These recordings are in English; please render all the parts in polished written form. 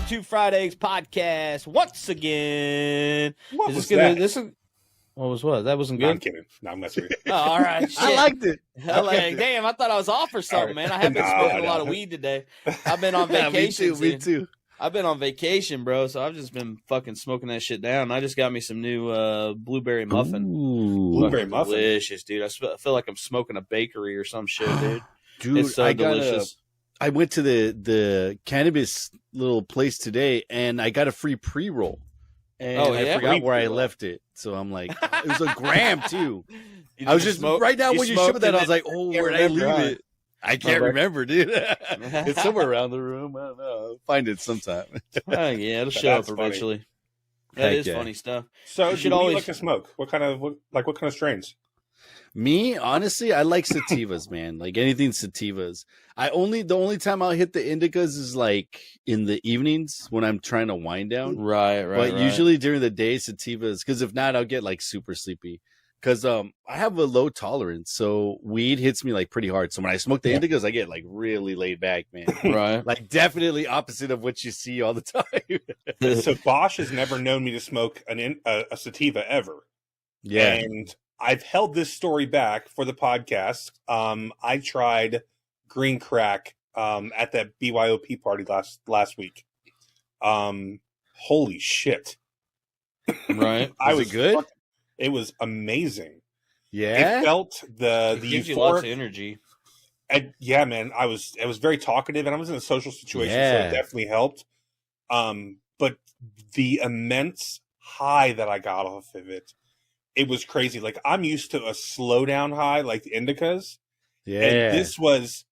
Two Fridays podcast once again. What was that? That wasn't good? No, I'm kidding. No, I'm messing with you. Oh, all right. Shit. I liked it. Okay, damn, I thought I was off or something, man. I have been smoking a lot of weed today. I've been on vacation. Me too. I've been on vacation, bro, so I've just been fucking smoking that shit down. I just got me some new blueberry muffin. Ooh. Blueberry muffin? Delicious, dude. I feel like I'm smoking a bakery or some shit, dude. Dude, it's so delicious. I went to the Cannabis little place today, and I got a free pre-roll. And I forgot where I left it. So I'm like, it was a gram, too. I was just, right now when you showed that, I was like, oh, where'd I leave it? I can't remember, dude. It's somewhere around the room. I don't know. I'll find it sometime. Oh, yeah, it'll show up eventually. That is funny stuff. So, you always like to smoke? What kind of strains? Me, honestly, I like sativas, man. Like anything sativas. The only time I'll hit the indicas is like in the evenings when I'm trying to wind down. Right. But usually during the day, sativas, because if not, I'll get like super sleepy. Because I have a low tolerance, so weed hits me like pretty hard. So when I smoke the indicas, I get like really laid back, man. Right. Like definitely opposite of what you see all the time. So Bosch has never known me to smoke a sativa ever. Yeah. And I've held this story back for the podcast. I tried green crack at that BYOP party last week. Holy shit. Right. Was it good? It was amazing. Yeah. It felt the gives euphoric, you lots of energy. And yeah, man. I was very talkative, and I was in a social situation, so it definitely helped. But the immense high that I got off of it, it was crazy. Like, I'm used to a slow down high, like the indicas. Yeah. And this was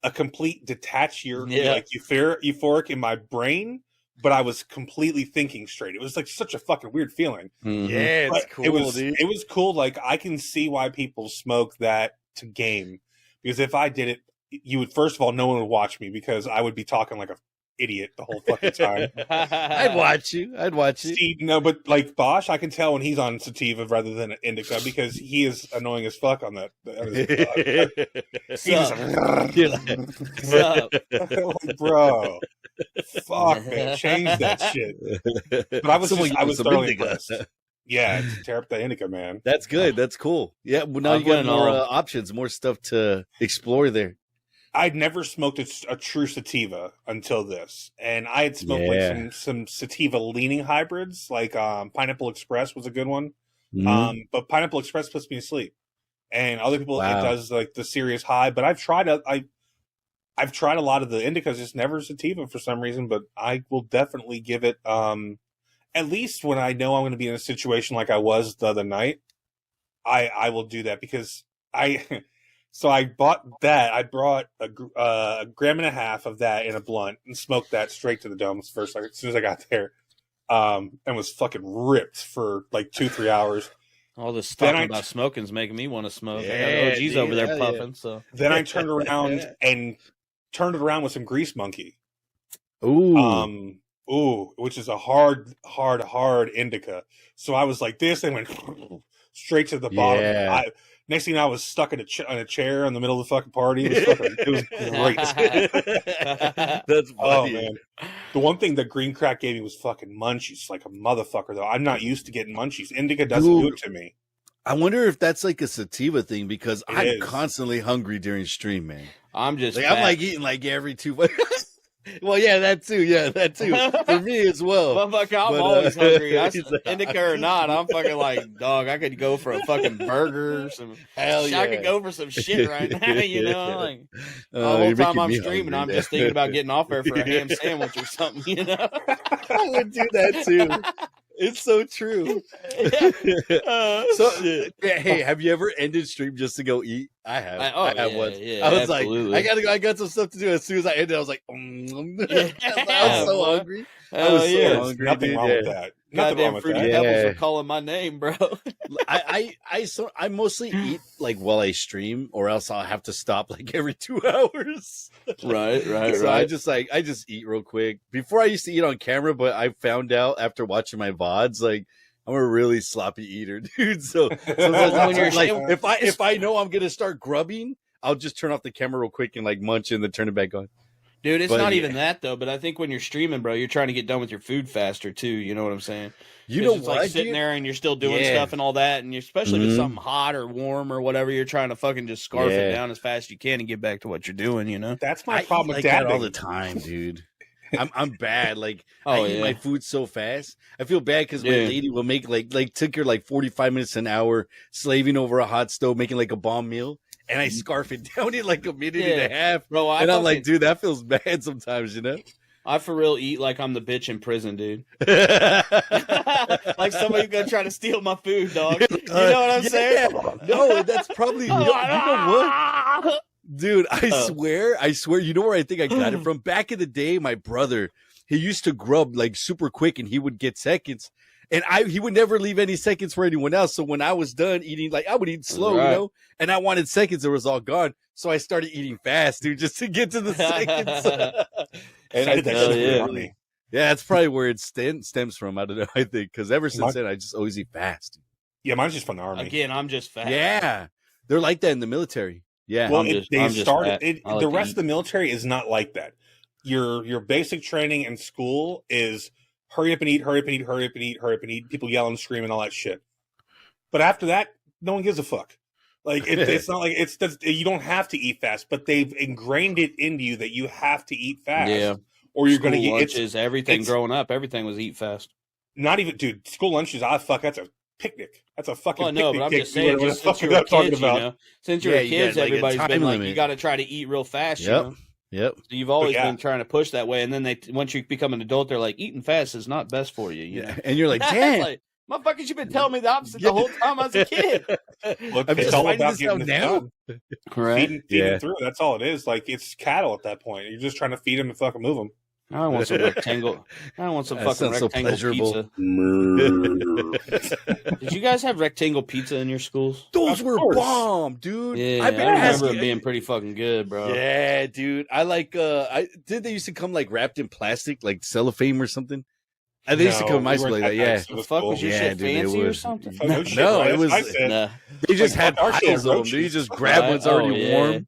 a complete detached, euphoric in my brain, but I was completely thinking straight. It was like such a fucking weird feeling. Mm-hmm. Yeah, it's cool, dude. It was cool. Like, I can see why people smoke that to game. Because if I did it, you would, first of all, no one would watch me because I would be talking like a idiot the whole fucking time. I'd watch you. See, no, but like Bosch, I can tell when he's on sativa rather than an indica because he is annoying as fuck on that. Like, bro, fuck, man, change that shit. But I was thoroughly impressed. Yeah, tear up the indica, man. That's good. That's cool. Yeah, well, now you got more options, more stuff to explore there. I'd never smoked a true sativa until this, and I had smoked like some sativa leaning hybrids, like Pineapple Express was a good one. Mm-hmm. But Pineapple Express puts me to sleep, and other people it does like the serious high. But I've tried a lot of the indicas, just never sativa for some reason. But I will definitely give it at least when I know I'm going to be in a situation like I was the other night. I will do that because So I bought that. I brought a gram and a half of that in a blunt and smoked that straight to the dome first, like, as soon as I got there, and was fucking ripped for like 2-3 hours. All this talking about smoking is making me want to smoke. I got OGs over there puffing. So then I turned around and turned it around with some Grease Monkey. Ooh, which is a hard indica. So I was like this and went straight to the bottom. Yeah. Next thing I was stuck in a chair in the middle of the fucking party. It was great. That's funny. Oh, man. The one thing that green crack gave me was fucking munchies, like a motherfucker, though. I'm not used to getting munchies. Indica doesn't do it to me. I wonder if that's like a sativa thing because I'm constantly hungry during stream, man. I'm just I'm like eating like every 2 Well, yeah, that too. Yeah, that too. For me as well. I'm always hungry. Indica or not, I'm fucking like, dog, I could go for a fucking burger or some. Hell yeah. I could go for some shit right now, you know? Like, the whole time I'm streaming, I'm just thinking about getting off there for a ham sandwich or something, you know? I would do that too. It's so true. Hey, have you ever ended stream just to go eat? I have. I have once. Yeah, I was absolutely. like, I gotta go. I got some stuff to do. As soon as I ended, I was like, I was so hungry. I was so hungry. Nothing wrong with that. Goddamn Fruity Pebbles are calling my name, bro. I mostly eat like while I stream, or else I'll have to stop like every 2 hours. Right. So I just eat real quick. Before I used to eat on camera, but I found out after watching my VODs, like I'm a really sloppy eater, dude. So when you're like, if I know I'm gonna start grubbing, I'll just turn off the camera real quick and like munch and then turn it back on. Dude, it's not even that though. But I think when you're streaming, bro, you're trying to get done with your food faster too. You know what I'm saying? You know it's like sitting there and you're still doing stuff and all that, and especially if it's something hot or warm or whatever, you're trying to fucking just scarf it down as fast as you can and get back to what you're doing. You know, that's my problem with that all the time, dude. I'm bad. Like I eat my food so fast. I feel bad because my lady will make like took her like 45 minutes an hour slaving over a hot stove making like a bomb meal, and I scarf it down in like a minute and a half, bro. And I'm like, dude, that feels bad sometimes, you know. I for real eat like I'm the bitch in prison, dude. Like somebody's gonna try to steal my food, dog. You know what I'm saying? No, that's probably you know what? Dude, I swear, you know where I think I got it from? Back in the day, my brother, he used to grub like super quick and he would get seconds. And he would never leave any seconds for anyone else. So when I was done eating, like I would eat slow, you know, and I wanted seconds, it was all gone. So I started eating fast, dude, just to get to the seconds. And that's probably where it stems from. I don't know. I think because ever since then, I just always eat fast. Yeah, mine's just from the army. Again, I'm just fat. Yeah, they're like that in the military. Yeah, well, the rest of the military is not like that. Your basic training in school is hurry up and eat, hurry up and eat, hurry up and eat, hurry up and eat. People yelling, screaming, all that shit. But after that, no one gives a fuck. Like it's not like you don't have to eat fast, but they've ingrained it into you that you have to eat fast. Yeah, or you're going to get lunches. Everything growing up, everything was eat fast. Not even, dude. School lunches. That's a picnic. That's a fucking picnic. No, but I'm just saying, since you're a kid, you know, since you're a kid, everybody's been like, you got to try to eat real fast, you know? Yep. So you've always been trying to push that way, and then once you become an adult, they're like, eating fast is not best for you. You know? And you're like, damn. Like, motherfuckers, you've been telling me the opposite the whole time I was a kid. Look, it's all about getting this done. Correct. Feeding through. That's all it is. Like, it's cattle at that point. You're just trying to feed them and fucking move them. I don't want some rectangle. I don't want some fucking rectangle pizza. Did you guys have rectangle pizza in your schools? Those were bomb, dude. Yeah, I remember it being pretty fucking good, bro. Yeah, dude. I like. They used to come like wrapped in plastic, like cellophane or something. They used to come in my school like that. Yeah. The fuck was your shit fancy or something? No, it was. They just had piles of them. You just grab what's already warm.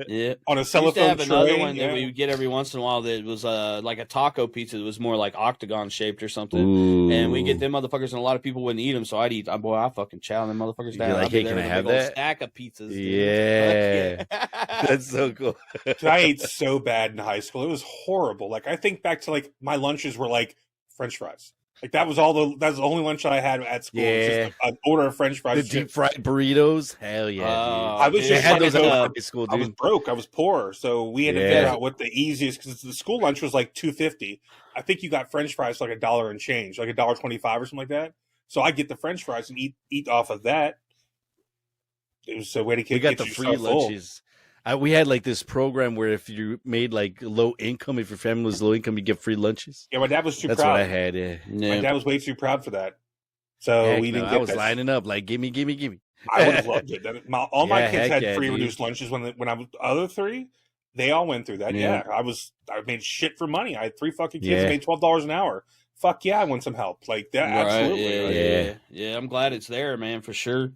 Yeah, on a cellophane tray. Another one that we would get every once in a while that was like a taco pizza that was more like octagon shaped or something. Ooh. And we get them motherfuckers, and a lot of people wouldn't eat them, so I'd eat. I fucking chow them motherfuckers down. Like, hey, can I have that? Stack of pizzas. Yeah, that's so cool. I ate so bad in high school; it was horrible. Like I think back to like my lunches were like French fries. Like that was the only lunch I had at school. Yeah, just an order of French fries. The deep fried burritos. Hell yeah! I was just had those in high school. Dude. I was broke. I was poor, so we had to figure out what the easiest. Because the school lunch was like $2.50. I think you got French fries for like $1 and change, like $1.25 or something like that. So I get the French fries and eat off of that. It was a way to get. We got the free lunches. We had like this program where if you made like low income, if your family was low income, you get free lunches. Yeah, my dad was too proud. That's what I had. Yeah. My dad was way too proud for that. So we didn't get I was lining up like, gimme. I would have loved it. All my kids had free reduced lunches when I was other three. They all went through that. Yeah, I made shit for money. I had 3 fucking kids. I made $12 an hour. Fuck yeah, I want some help. Like that, absolutely. Yeah. I'm glad it's there, man, for sure.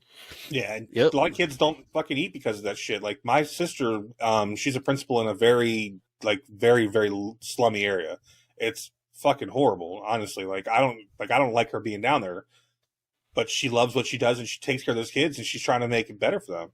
Yeah, a lot of kids don't fucking eat because of that shit. Like my sister, she's a principal in a very, very, very slummy area. It's fucking horrible, honestly. Like I don't like her being down there, but she loves what she does and she takes care of those kids and she's trying to make it better for them.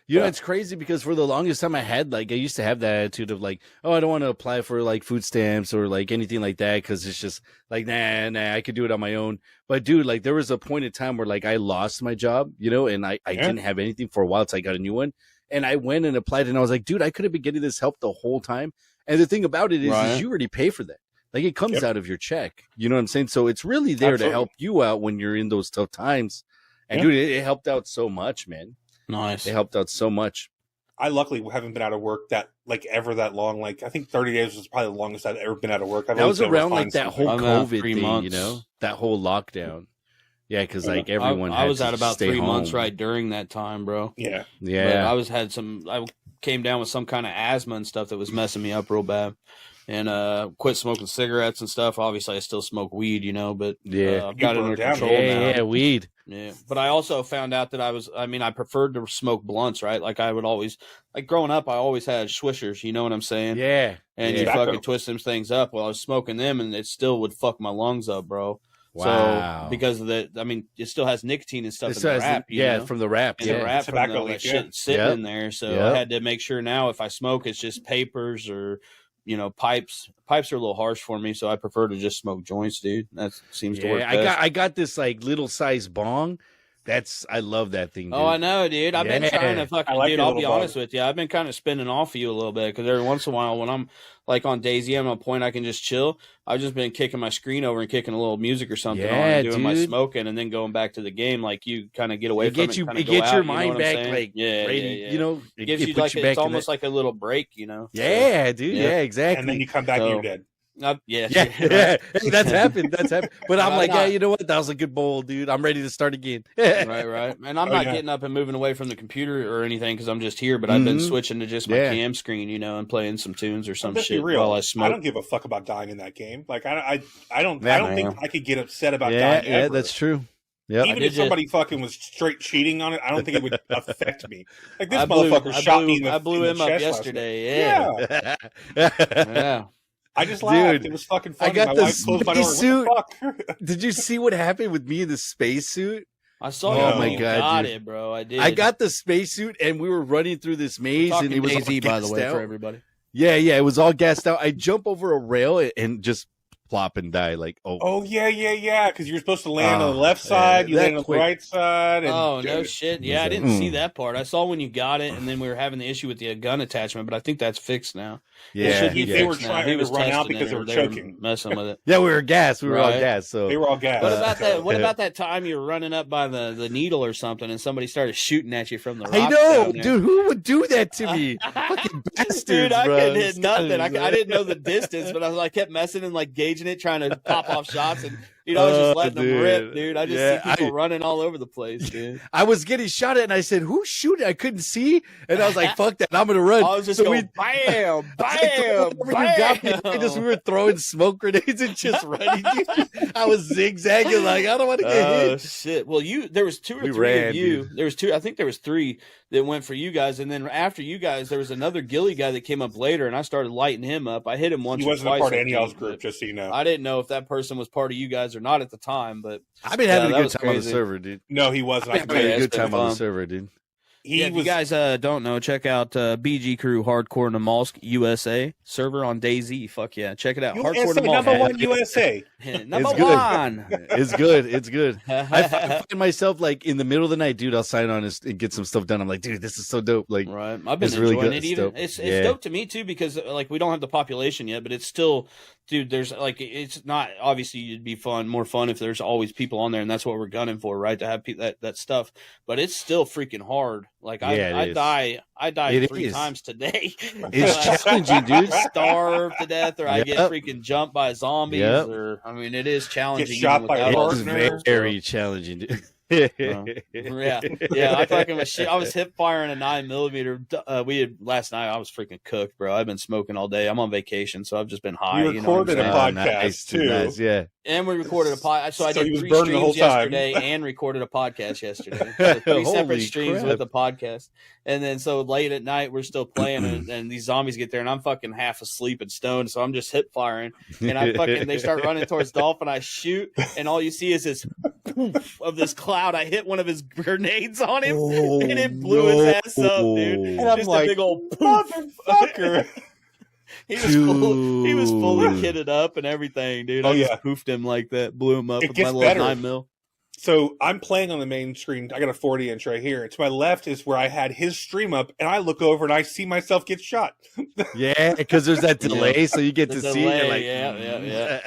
You know, it's crazy because for the longest time I used to have that attitude of like, oh, I don't want to apply for like food stamps or like anything like that because it's just like, nah, I could do it on my own. But dude, like there was a point in time where like I lost my job, you know, and I didn't have anything for a while until I got a new one. And I went and applied and I was like, dude, I could have been getting this help the whole time. And the thing about it is you already pay for that. Like it comes out of your check. You know what I'm saying? So it's really there to help you out when you're in those tough times. And dude, it helped out so much, man. Nice. It helped out so much. I luckily haven't been out of work ever that long. Like I think 30 days was probably the longest I've ever been out of work. That was around like that whole COVID thing, you know, that whole lockdown. Yeah, because like everyone. I was at about 3 months right during that time, bro. Yeah. I came down with some kind of asthma and stuff that was messing me up real bad. and quit smoking cigarettes and stuff. Obviously, I still smoke weed, but I've got it under control now. Yeah, weed. Yeah, but I also found out that I preferred to smoke blunts, right? Like I would always, like growing up, I always had swishers, you know what I'm saying? Yeah. And you fucking twist them things up. Well, I was smoking them and it still would fuck my lungs up, bro. Wow. So, because of it still has nicotine and stuff in the wrap. From the wrap. The wrap tobacco from that shit sitting in there. So I had to make sure now if I smoke, it's just papers or, pipes. Pipes are a little harsh for me, so I prefer to just smoke joints, dude. That seems to work best. I got this like little size bong. I love that thing, dude. Oh, I know, dude. I've been trying to fucking, dude, I'll be honest with you. I've been kind of spinning off you a little bit because every once in a while when I'm like on DayZ, I'm at a point I can just chill. I've just been kicking my screen over and kicking a little music or something on and doing my smoking and then going back to the game. Like you kind of get away from it. It gets your mind back, like, ready, it gives you like, it's almost like a little break, Yeah, dude. Yeah, exactly. And then you come back and you're dead. Yeah. Hey, that's happened. But I'm like, you know what? That was a good bowl, dude. I'm ready to start again. right. And I'm not getting up and moving away from the computer or anything because I'm just here. But I've been switching to just my cam screen, and playing some tunes or some shit while I smoke. I don't give a fuck about dying in that game. Like I don't think I could get upset about dying. Yeah, that's true. Yep. Even if somebody fucking was straight cheating on it, I don't think it would affect me. Like this motherfucker shot me in the I blew him up yesterday. Yeah. I just laughed. It was fucking funny. I got the spacesuit. Did you see what happened with me in the spacesuit? I saw you. Got it, bro. I did. I got the spacesuit, and we were running through this maze, and it was all DayZ, by the way, out. for everybody. Yeah, it was all gassed out. I jump over a rail and just plop and die. Like, yeah. Because you're supposed to land on the left side, you land on the right side. And no shit. Yeah, I didn't see that part. I saw when you got it, and then we were having the issue with the gun attachment, but I think that's fixed now. Yeah, they were trying to run out because they were choking, messing with it. Yeah, we were gassed. We were all gassed. So they were all gassed. What about that? What about that time you were running up by the needle or something, and somebody started shooting at you from the rocks? I know, dude. Who would do that to me? Fucking bastards, dude! I bro. couldn't hit nothing. I didn't know the distance, but I kept messing and like gauging it, trying to pop off shots, and I was just letting them rip, dude. I just see people running all over the place, dude. I was getting shot at, and I said, "Who's shooting?" I couldn't see, and I was like, "Fuck that! I'm gonna run." I was just going, bam, bam. We were throwing smoke grenades and just running. I was zigzagging like I don't want to get hit. Oh shit! Well, there was two or three of you. Dude. There was two. I think there was three that went for you guys, and then after you guys, there was another Gilly guy that came up later, and I started lighting him up. I hit him once. He wasn't or twice a part of any y'all's group, just so you know. I didn't know if that person was part of you guys or not at the time, but I've been having a good time on the server, dude. No, he wasn't. I've been having a good time on the server, dude. If you guys don't know, check out BG Crew Hardcore Namalsk USA server on DayZ. Fuck yeah, check it out. Hardcore Namalsk, number one USA. Number one. It's good. I find myself like in the middle of the night, dude. I'll sign on and get some stuff done. I'm like, dude, this is so dope. Like, right. I've been enjoying it. Even it's dope to me too because like we don't have the population yet, but it's still, dude. There's like it's not obviously it'd be more fun if there's always people on there, and that's what we're gunning for, right? To have that stuff, but it's still freaking hard. Like I die 3 times today. It's challenging, dude. Starve to death, or I get freaking jumped by zombies, or I mean, it is challenging. Get shot by a partner. It's very challenging, dude. I fucking I was hip firing a 9mm. We had last night. I was freaking cooked, bro. I've been smoking all day. I'm on vacation, so I've just been high. We recorded a podcast too. Yeah. And we recorded a podcast. So I did 3 streams yesterday and recorded a podcast yesterday. So 3 separate streams with the podcast. And then so late at night we're still playing, and these zombies get there, and I'm fucking half asleep and stoned. So I'm just hip firing, and they start running towards Dolph, and I shoot, and all you see is this poof of this cloud. I hit one of his grenades on him, and it blew his ass up, dude. And I'm just like, a big old poof. Motherfucker. He was fully kitted up and everything, dude. I just poofed him like that, blew him up with my little 9mm. So I'm playing on the main screen. I got a 40-inch right here. To my left is where I had his stream up, and I look over and I see myself get shot. Yeah, because there's that delay, so you get to see it. Like, yeah.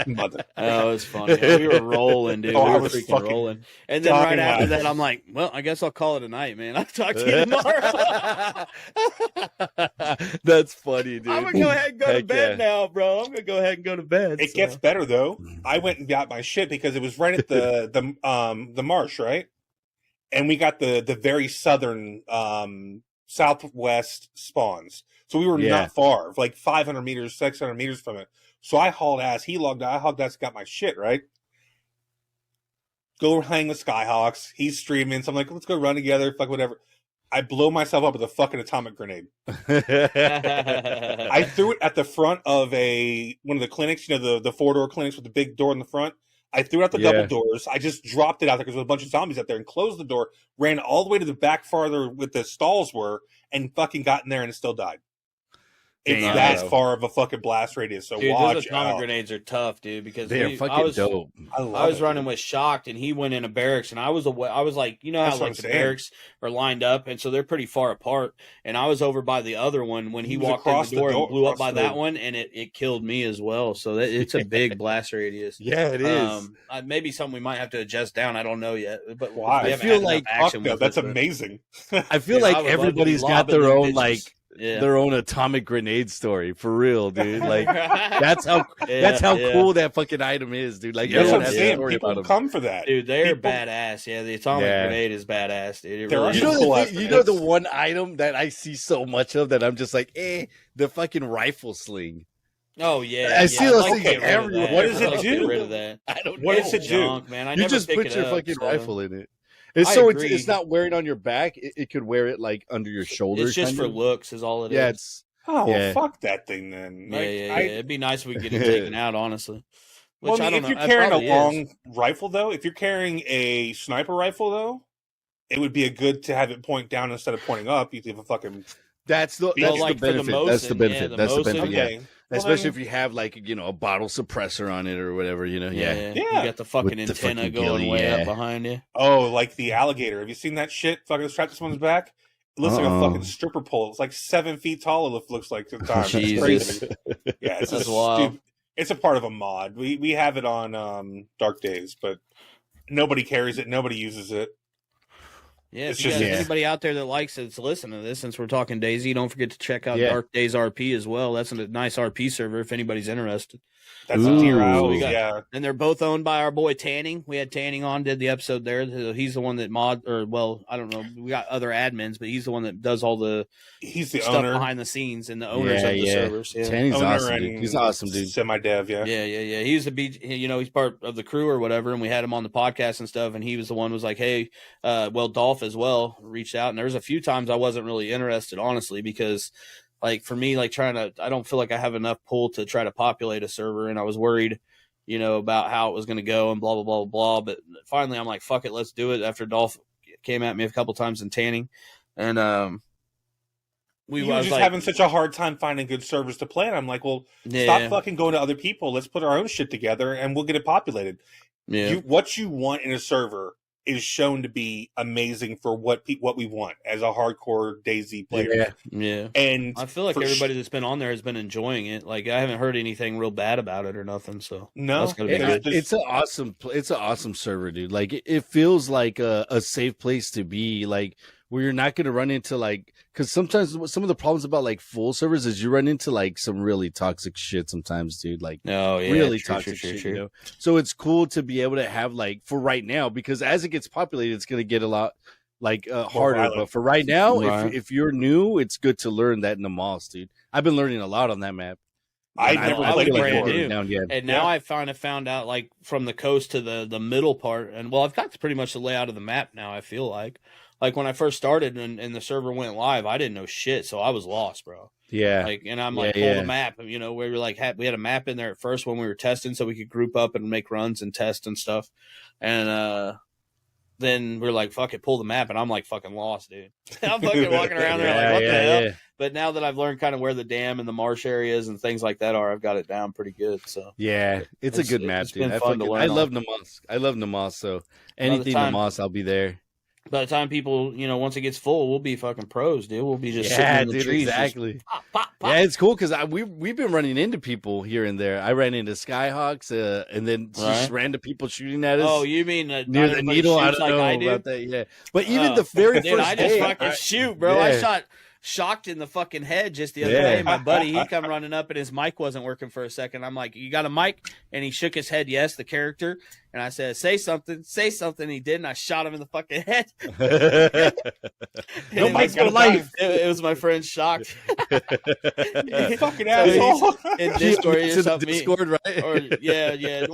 Oh, it was funny. Yeah, we were rolling, dude. We were freaking rolling. And then right after that, I'm like, well, I guess I'll call it a night, man. I'll talk to you tomorrow. That's funny, dude. I'm going to go ahead and go to bed now, bro. I'm going to go ahead and go to bed. It gets better, though. I went and got my shit because it was right at the marsh, right? And we got the very southern southwest spawns. So we were not far, like 500 meters, 600 meters from it. So I hauled ass. He logged out. I hauled ass, got my shit, right? Go hang with Skyhawks. He's streaming. So I'm like, let's go run together. Fuck whatever. I blow myself up with a fucking atomic grenade. I threw it at the front of one of the clinics, the 4-door clinics with the big door in the front. I threw out the double doors. I just dropped it out there because there was a bunch of zombies out there and closed the door, ran all the way to the back farther where the stalls were, and fucking got in there and it still died. It's that far of a fucking blast radius, so dude, watch those atomic out. Grenades are tough, dude, because they're fucking dope. I was running with Shocked, and he went in a barracks, and I was like, you know how like the barracks are lined up, and so they're pretty far apart, and I was over by the other one when he walked in the door and blew up by that one, and it killed me as well, so it's a big blast radius. Yeah, it is. Maybe something we might have to adjust down, I don't know yet, but I feel like that's amazing. I feel like everybody's got their own their own atomic grenade story for real, dude. Like that's how cool that fucking item is, dude. Like that's everyone what I'm has saying. a story People about them. come for that, dude. They're badass. Yeah, the atomic grenade is badass, dude. You know the one item that I see so much of that I'm just like, the fucking rifle sling. Oh yeah, I see those things everywhere. What does it do? Get rid of that. I don't know. What does it do, man? You just put your fucking rifle in it. It's not wearing on your back. It could wear it like under your shoulder. It's just for looks, is all it is. Yeah, it's. Well, fuck that thing then. It'd be nice if we could get it taken out, honestly. Which, well, if you're carrying a long rifle, though, if you're carrying a sniper rifle, though, it would be good to have it point down instead of pointing up. You have a fucking. That's the benefit. That's the benefit. That's the benefit. Okay. Yeah. Especially if you have like a bottle suppressor on it or whatever, Yeah. You got the fucking antenna going way up behind you. Oh, like the alligator. Have you seen that shit fucking strapped to someone's back? It looks like a fucking stripper pole. It's like 7 feet tall. It looks like sometimes. It's crazy. Yeah, it's wild. It's a part of a mod. We have it on Dark Days, but nobody carries it. Nobody uses it. Yeah, if you got anybody out there that likes it, to listen to this, since we're talking DayZ, don't forget to check out Dark Days RP as well. That's a nice RP server if anybody's interested. That's a tier out. And they're both owned by our boy Tanning. We had Tanning on, did the episode there. He's the one that I don't know. We got other admins, but he's the one that does all the stuff owner behind the scenes and the owners of the servers. Yeah. Tanning's awesome, dude. He's awesome, dude. Semi-dev, yeah. He's he's part of the crew or whatever, and we had him on the podcast and stuff, and he was the one who was like, hey, Dolph as well reached out, and there was a few times I wasn't really interested, honestly, because like for me, like I don't feel like I have enough pull to try to populate a server, and I was worried, about how it was going to go and blah, blah, blah, blah. But finally I'm like, fuck it, let's do it. After Dolph came at me a couple times in Tanning, and we were just having such a hard time finding good servers to play, and I'm like, well, stop fucking going to other people. Let's put our own shit together, and we'll get it populated. Yeah. What you want in a server is shown to be amazing for what we want as a hardcore DayZ player. Yeah. And I feel like everybody that's been on there has been enjoying it. Like I haven't heard anything real bad about it or nothing. So no, that's gonna be good. It's an awesome server, dude. Like it feels like a safe place to be. Like where you're not going to run into because sometimes some of the problems about like full servers is you run into like some really toxic shit sometimes, dude. Like really toxic shit. So it's cool to be able to have for right now, because as it gets populated, it's going to get a lot harder. Violent. But for right now, if you're new, it's good to learn that in the moss, dude. I've been learning a lot on that map. I never played brand new. And now I found out from the coast to the middle part, and I've got pretty much the layout of the map now. I feel like when I first started and the server went live, I didn't know shit, so I was lost, bro. Yeah. And I'm pull the map, where we had a map in there at first when we were testing, so we could group up and make runs and test and stuff. And then we're like, fuck it, pull the map, and I'm fucking lost, dude. I'm fucking walking around there what the hell? Yeah. But now that I've learned kind of where the dam and the marsh areas and things like that are, I've got it down pretty good. So it's a good map, dude. I love Namas, so anything Namas, I'll be there. By the time people, once it gets full, we'll be fucking pros, dude. We'll be just sitting in the trees. Exactly. Pop, pop, pop. Yeah, it's cool because we've been running into people here and there. I ran into Skyhawks, and then just ran to people shooting at us. Oh, you mean near the needle? I don't know about that. Yeah, but even the very first I just fucking shoot, bro. I shot Shocked in the fucking head just the other day. My buddy, he come running up and his mic wasn't working for a second. I'm like, you got a mic? And he shook his head, yes, the character. And I said, say something. He did, and I shot him in the fucking head. No, Mike's no life. It was my friend Shocked. You fucking asshole. In Discord, Discord, right? Or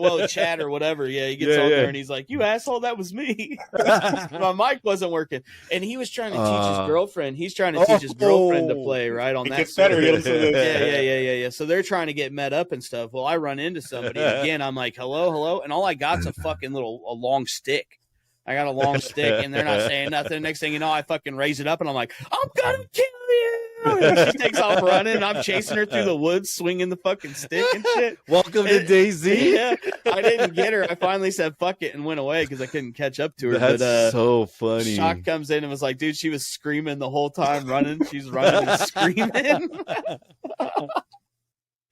well, chat or whatever. Yeah, he gets on there and he's like, "You asshole, that was me." My mic wasn't working, and he was trying to teach his girlfriend. He's trying to teach his girlfriend to play right on that. Gets better. Yeah. So they're trying to get met up and stuff. Well, I run into somebody and again. I'm like, "Hello," and all I got's a fucking a long stick. I got a long stick, and they're not saying nothing. Next thing you know, I fucking raise it up, and I'm like, "I'm gonna kill you!" And she takes off running, and I'm chasing her through the woods, swinging the fucking stick and shit. Welcome to Daisy. Yeah, I didn't get her. I finally said "fuck it" and went away because I couldn't catch up to her. That's so funny. Shock comes in and was like, "Dude, she was screaming the whole time, running. She's running and screaming."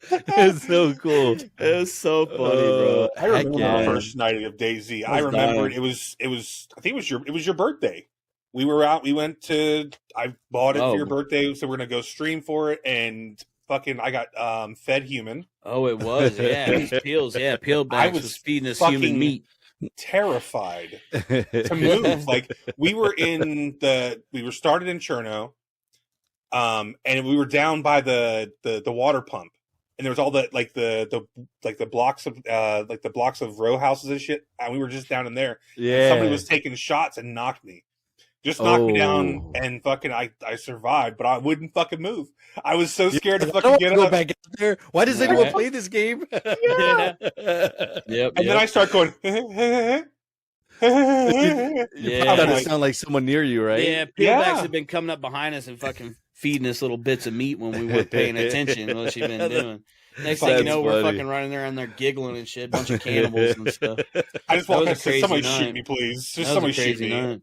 It's so cool. It was so funny, bro. I remember the first night of DayZ. I remember it was. I think it was your birthday. We were out. We went to. I bought it for your birthday, so we're gonna go stream for it. And fucking, I got fed human. Oh, it was peels. Yeah, peel bags. I was feeding us human meat. Terrified to move. Like we were started in Cherno, and we were down by the water pump. And there was all the blocks of row houses and shit, and we were just down in there. Yeah, and somebody was taking shots and knocked me, knocked me down, and fucking I survived, but I wouldn't fucking move. I was so scared to fucking get up. Back out there. Why does anyone play this game? Yep. And then I start going. You probably sound like someone near you, right? Yeah, peelbacks have been coming up behind us and fucking feeding us little bits of meat when we weren't paying attention. What she's been doing. Next thing you know, we're fucking running around there giggling and shit, bunch of cannibals and stuff. I just want to say, somebody shoot me, please. Just somebody shoot me. Night.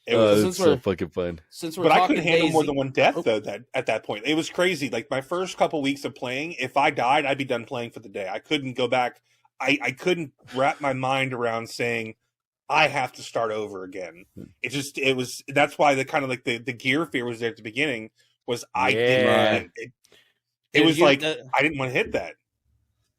It was so fucking fun. But I couldn't handle more than one death though. At that point, it was crazy. Like my first couple weeks of playing, if I died, I'd be done playing for the day. I couldn't go back. I couldn't wrap my mind around saying I have to start over again. That's why the kind of like the gear fear was there at the beginning. I didn't want to hit that.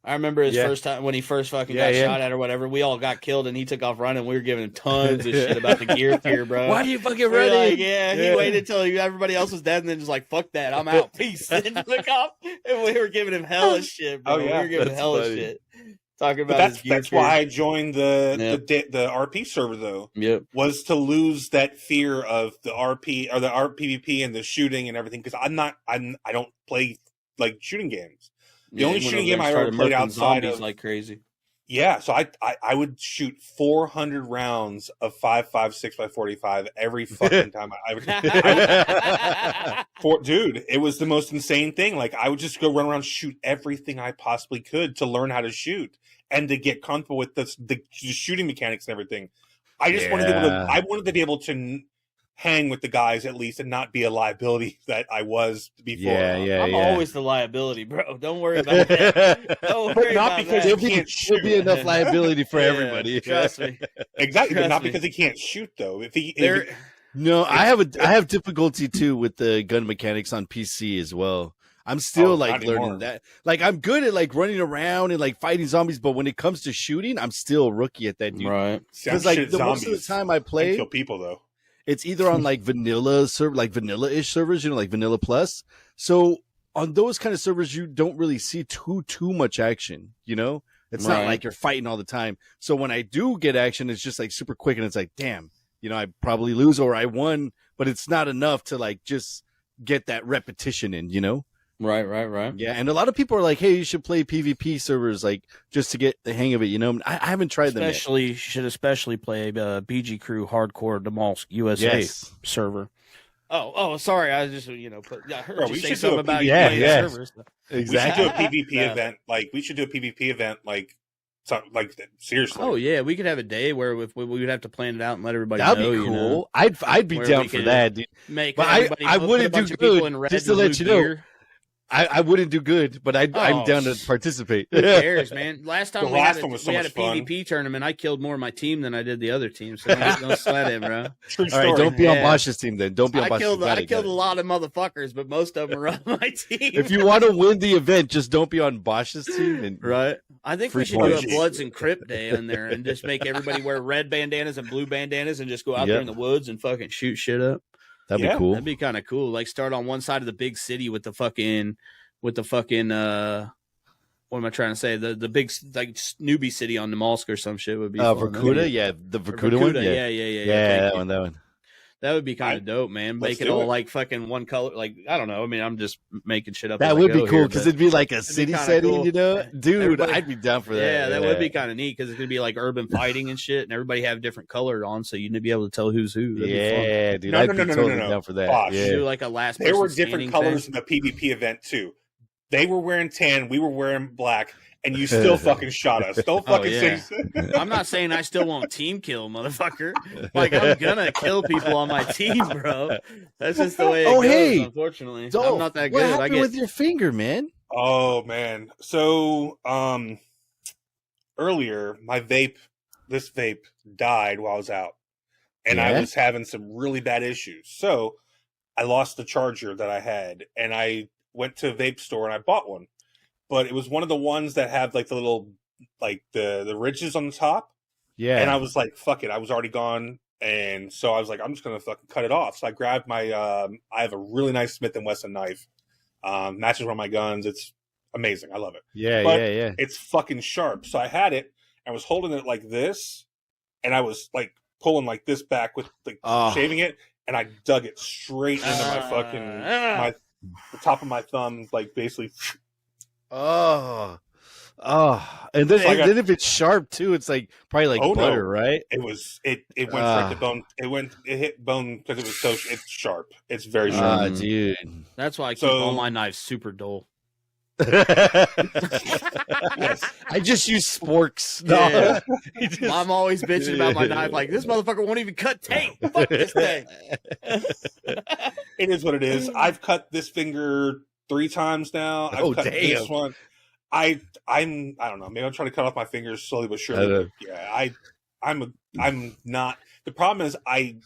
I remember his first time when he first fucking got shot at or whatever. We all got killed and he took off running. We were giving him tons of shit about the gear fear, bro. Why are you fucking running? Like, he waited till everybody else was dead and then just like, fuck that, I'm out. Peace. And took off. And we were giving him hella shit, bro. Oh, yeah. We were giving him hella shit. Talking about that's why I joined the RP server though. Yep. Was to lose that fear of the RP or the PvP and the shooting and everything because I don't play like shooting games. The only shooting game I ever played outside of like crazy. Yeah, so I would shoot 400 rounds of 5.56 by 45 every fucking time. Dude, it was the most insane thing. Like I would just go run around, shoot everything I possibly could to learn how to shoot and to get comfortable with the shooting mechanics and everything. I just wanted to be able to hang with the guys at least and not be a liability that I was before. I'm always the liability, bro. Don't worry about that. Don't worry not about because that. he can't shoot. There'll be enough liability for everybody. Trust me. Exactly, but not because he can't shoot though. I have difficulty too with the gun mechanics on PC as well. I'm still learning that. Like I'm good at like running around and like fighting zombies, but when it comes to shooting, I'm still a rookie at that, dude. Right. Because like most of the time I play, kill people though. It's either on like vanilla-ish servers, like Vanilla Plus. So on those kind of servers, you don't really see too much action. It's not like you're fighting all the time. So when I do get action, it's just like super quick, and it's like, damn, I probably lose or I won, but it's not enough to like just get that repetition in. Right. Yeah, and a lot of people are like, "Hey, you should play PvP servers, like just to get the hang of it." I haven't tried them yet. You should especially play BG Crew Hardcore Demalsk USA server. Oh, sorry, I just I heard you say something about servers. Exactly. We should do a PvP event. Like we should do a PvP event. Like seriously. Oh yeah, we could have a day where we would have to plan it out and let everybody That'd know. That'd be cool. I'd be down for that, dude. But I wouldn't do good. Just to let you know. I wouldn't do good, but I'm down to participate. Who cares, man? Last time we had a PvP tournament, I killed more of my team than I did the other team. So don't sweat it, bro. True story. All right, don't be on Bosch's team then. Don't be on Bosch's team. I killed a lot of motherfuckers, but most of them are on my team. If you want to win the event, just don't be on Bosch's team. Right. I think we should do a Bloods and Crip day in there and just make everybody wear red bandanas and blue bandanas and just go out there in the woods and fucking shoot shit up. That'd be cool. That'd be kind of cool. Like start on one side of the big city with the fucking what am I trying to say? The big like newbie city on Namalsk or some shit would be fun. Vorkuta, the Vorkuta one. Yeah, that one. That would be kind of dope, man. Make it all like fucking one color. Like, I don't know. I mean, I'm just making shit up. That would be cool because it'd be like a city setting, cool. You know? Dude, I'd be down for that. Yeah, that would be kind of neat because it's going to be like urban fighting and shit, and everybody have different color on, so you'd be able to tell who's who. That'd dude. I'd be totally down for that. Bosh. Yeah. Do like a last There were different colors in the PvP event, too. They were wearing tan. We were wearing black. And you still fucking shot us. Don't fucking say. I'm not saying I still won't team kill, motherfucker. Like, I'm gonna kill people on my team, bro. That's just the way it goes, unfortunately. I'm not that good. What happened with your finger, man? Oh, man. So, earlier, this vape died while I was out. And I was having some really bad issues. So, I lost the charger that I had. And I went to a vape store and I bought one. But it was one of the ones that have like the little, like the ridges on the top. Yeah. And I was like, fuck it. I was already gone. And so I was like, I'm just going to fucking cut it off. So I grabbed my, I have a really nice Smith & Wesson knife. Matches one of my guns. It's amazing. I love it. Yeah, It's fucking sharp. So I had it. I was holding it like this. And I was like pulling like this back with like shaving it. And I dug it straight into my fucking, the top of my thumb, like basically. And then then if it's sharp too, it's like probably like butter, right? It went straight to bone. It hit bone because it was it's sharp. It's very sharp, dude. That's why I keep all my knives super dull. Yes. I just use sporks. No. Yeah. I'm always bitching about my knife. Like, this motherfucker won't even cut tape. Fuck this thing. It is what it is. I've cut this finger 3 times now. I've cut this one. I don't know. Maybe I'm trying to cut off my fingers slowly but surely. Yeah, I'm not. The problem is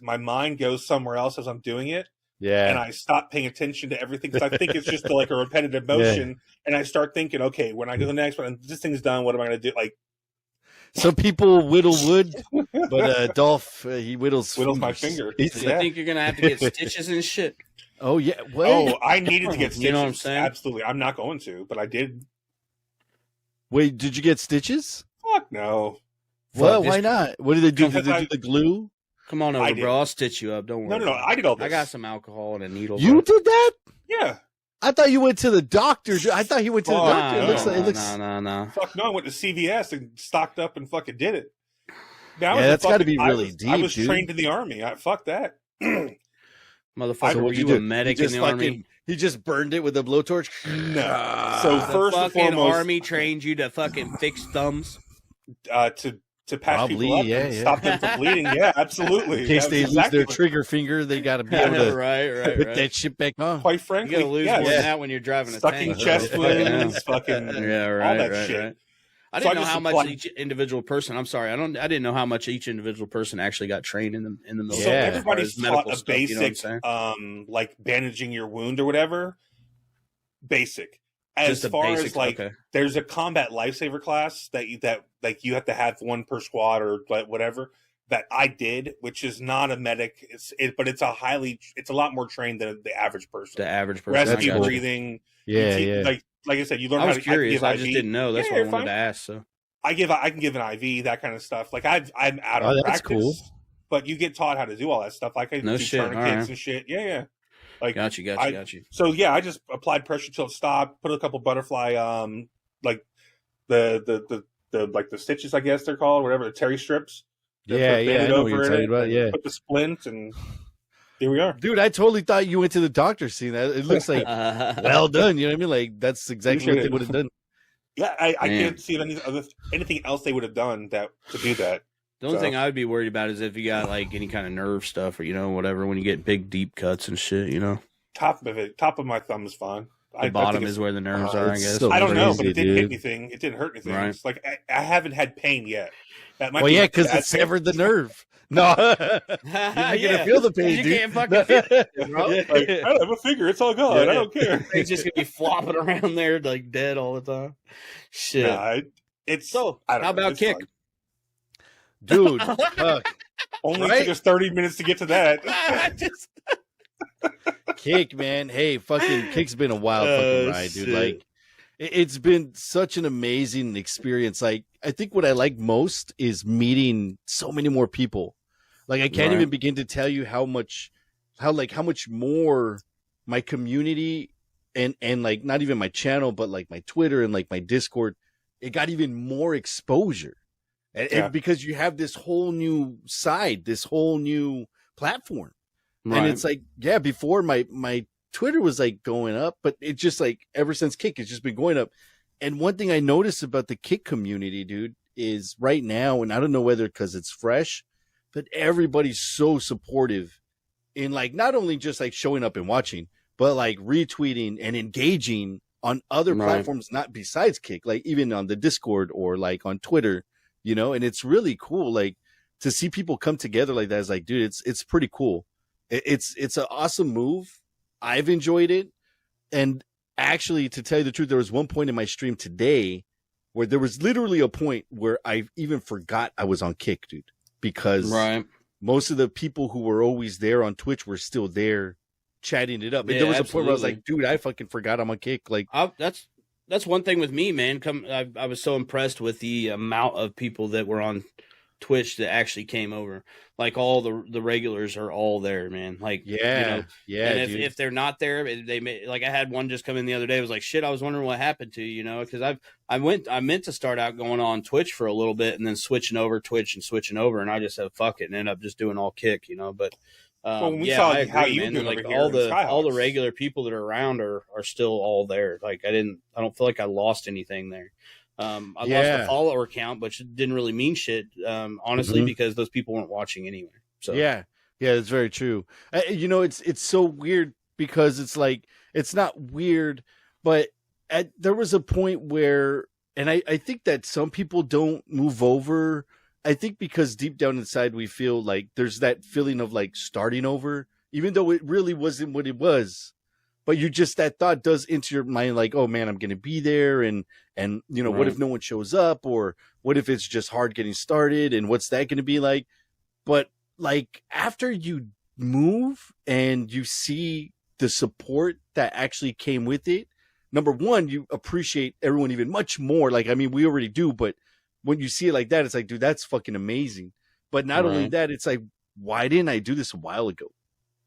my mind goes somewhere else as I'm doing it. Yeah, and I stop paying attention to everything because I think it's just like a repetitive motion, and I start thinking, okay, when I do the next one, and this thing's done, what am I going to do? Like, some people whittle wood, but Dolph he whittles my finger. I think you're going to have to get stitches and shit. Oh yeah. What? Oh, I needed to get stitches. You know what I'm saying? Absolutely. I'm not going to, but I did. Wait, did you get stitches? Fuck no. Well, why not? What did they do? Did they do the glue? Come on over, bro. I'll stitch you up. Don't worry. No. I did all this. I got some alcohol and a needle. You did that? Yeah. I thought you went to the doctor. I thought he went to the doctor. No. Fuck no. I went to CVS and stocked up and fucking did it. That's got to be really deep. I was trained in the Army. Fuck that. Motherfucker, were you a medic in the Army? He just burned it with a blowtorch? No. So first and foremost, Army trained you to fucking fix thumbs? To patch people up and stop them from bleeding. Yeah, absolutely. In case they lose their trigger finger, they got to be able to put that shit back on. Quite frankly, you got to lose more than that when you're driving a tank. Sucking chest wounds, fucking all that shit. Right. I didn't know how much each individual person. I'm sorry, I didn't know how much each individual person actually got trained in the military. So everybody's taught a basic, like bandaging your wound or whatever. Basic. As far as like, there's a combat lifesaver class that you have to have one per squad or whatever that I did, which is not a medic. But it's a lot more trained than the average person. The average person. Rescue breathing. Yeah. Like I said, you learn how to. I was curious. I just didn't know. That's why I wanted to ask. So I can give an IV, that kind of stuff. Like I'm out of practice. Cool. But you get taught how to do all that stuff. Like I do tourniquets and shit. Yeah. Like got you. So yeah, I just applied pressure till it stopped. Put a couple butterfly, like the like the stitches, I guess they're called, whatever, the terry strips. Yeah, I know what you're talking about. Yeah, put the splint, and here we are, dude. I totally thought you went to the doctor. Seeing that, it looks like well done. You know what I mean? Like that's exactly what they would have done. Yeah, I can't see anything else they would have done to do that. The only thing I would be worried about is if you got like any kind of nerve stuff or whatever when you get big deep cuts and shit. Top of my thumb is fine. The bottom is where the nerves are, I guess. So I don't know, but it didn't hit anything. It didn't hurt anything. Right. It's like I haven't had pain yet. That might be because it severed the nerve. No, you're not gonna feel the pain, dude. You can't fucking feel it, bro. Like, I don't have a finger. It's all gone. I don't care. It's just gonna be flopping around there like dead all the time. Shit. Nah, it's so. How about kick, fun. Dude? Only took us 30 minutes to get to that. Kick, man. Hey, fucking Kick's been a wild fucking ride, dude. Like, it's been such an amazing experience. Like, I think what I like most is meeting so many more people. Like, I can't even begin to tell you how much more my community and like not even my channel, but like my Twitter and like my Discord, it got even more exposure. And because you have this whole new side, this whole new platform. Right. And it's like, before my Twitter was like going up, but it just like ever since Kick, it's just been going up. And one thing I noticed about the Kick community, dude, is right now, and I don't know whether because it's fresh, but everybody's so supportive in like not only just like showing up and watching, but like retweeting and engaging on other platforms, not besides Kick, like even on the Discord or like on Twitter, you know. And it's really cool, like to see people come together like that. Is like, dude, it's pretty cool. It's an awesome move. I've enjoyed it. And actually, to tell you the truth, there was one point in my stream today where there was literally a point where I even forgot I was on Kick, dude, because most of the people who were always there on Twitch were still there chatting it up. And there was a point where I was like, dude, I fucking forgot I'm on Kick. Like, that's one thing with me, man. I was so impressed with the amount of people that were on Twitch that actually came over. Like all the regulars are all there, man. Like, you know, and if they're not there, they may, like I had one just come in the other day. It was like, shit, I was wondering what happened to you, you know, because I meant to start out going on Twitch for a little bit and then switching over Twitch and switching over, and I just said fuck it and ended up just doing all Kick, you know. But when we saw how you do like all the regular people that are around are still all there. Like I don't feel like I lost anything there. I lost the follower count, but it didn't really mean shit, honestly, because those people weren't watching anyway. So yeah, it's very true. You know, it's so weird because it's like, it's not weird, but there was a point where, and I think that some people don't move over. I think because deep down inside we feel like there's that feeling of like starting over, even though it really wasn't what it was. But you just, that thought does enter your mind like, oh man, I'm going to be there. And, you know, what if no one shows up, or what if it's just hard getting started, and what's that going to be like? But like after you move and you see the support that actually came with it, number one, you appreciate everyone even much more. Like, I mean, we already do, but when you see it like that, it's like, dude, that's fucking amazing. But not only that, it's like, why didn't I do this a while ago?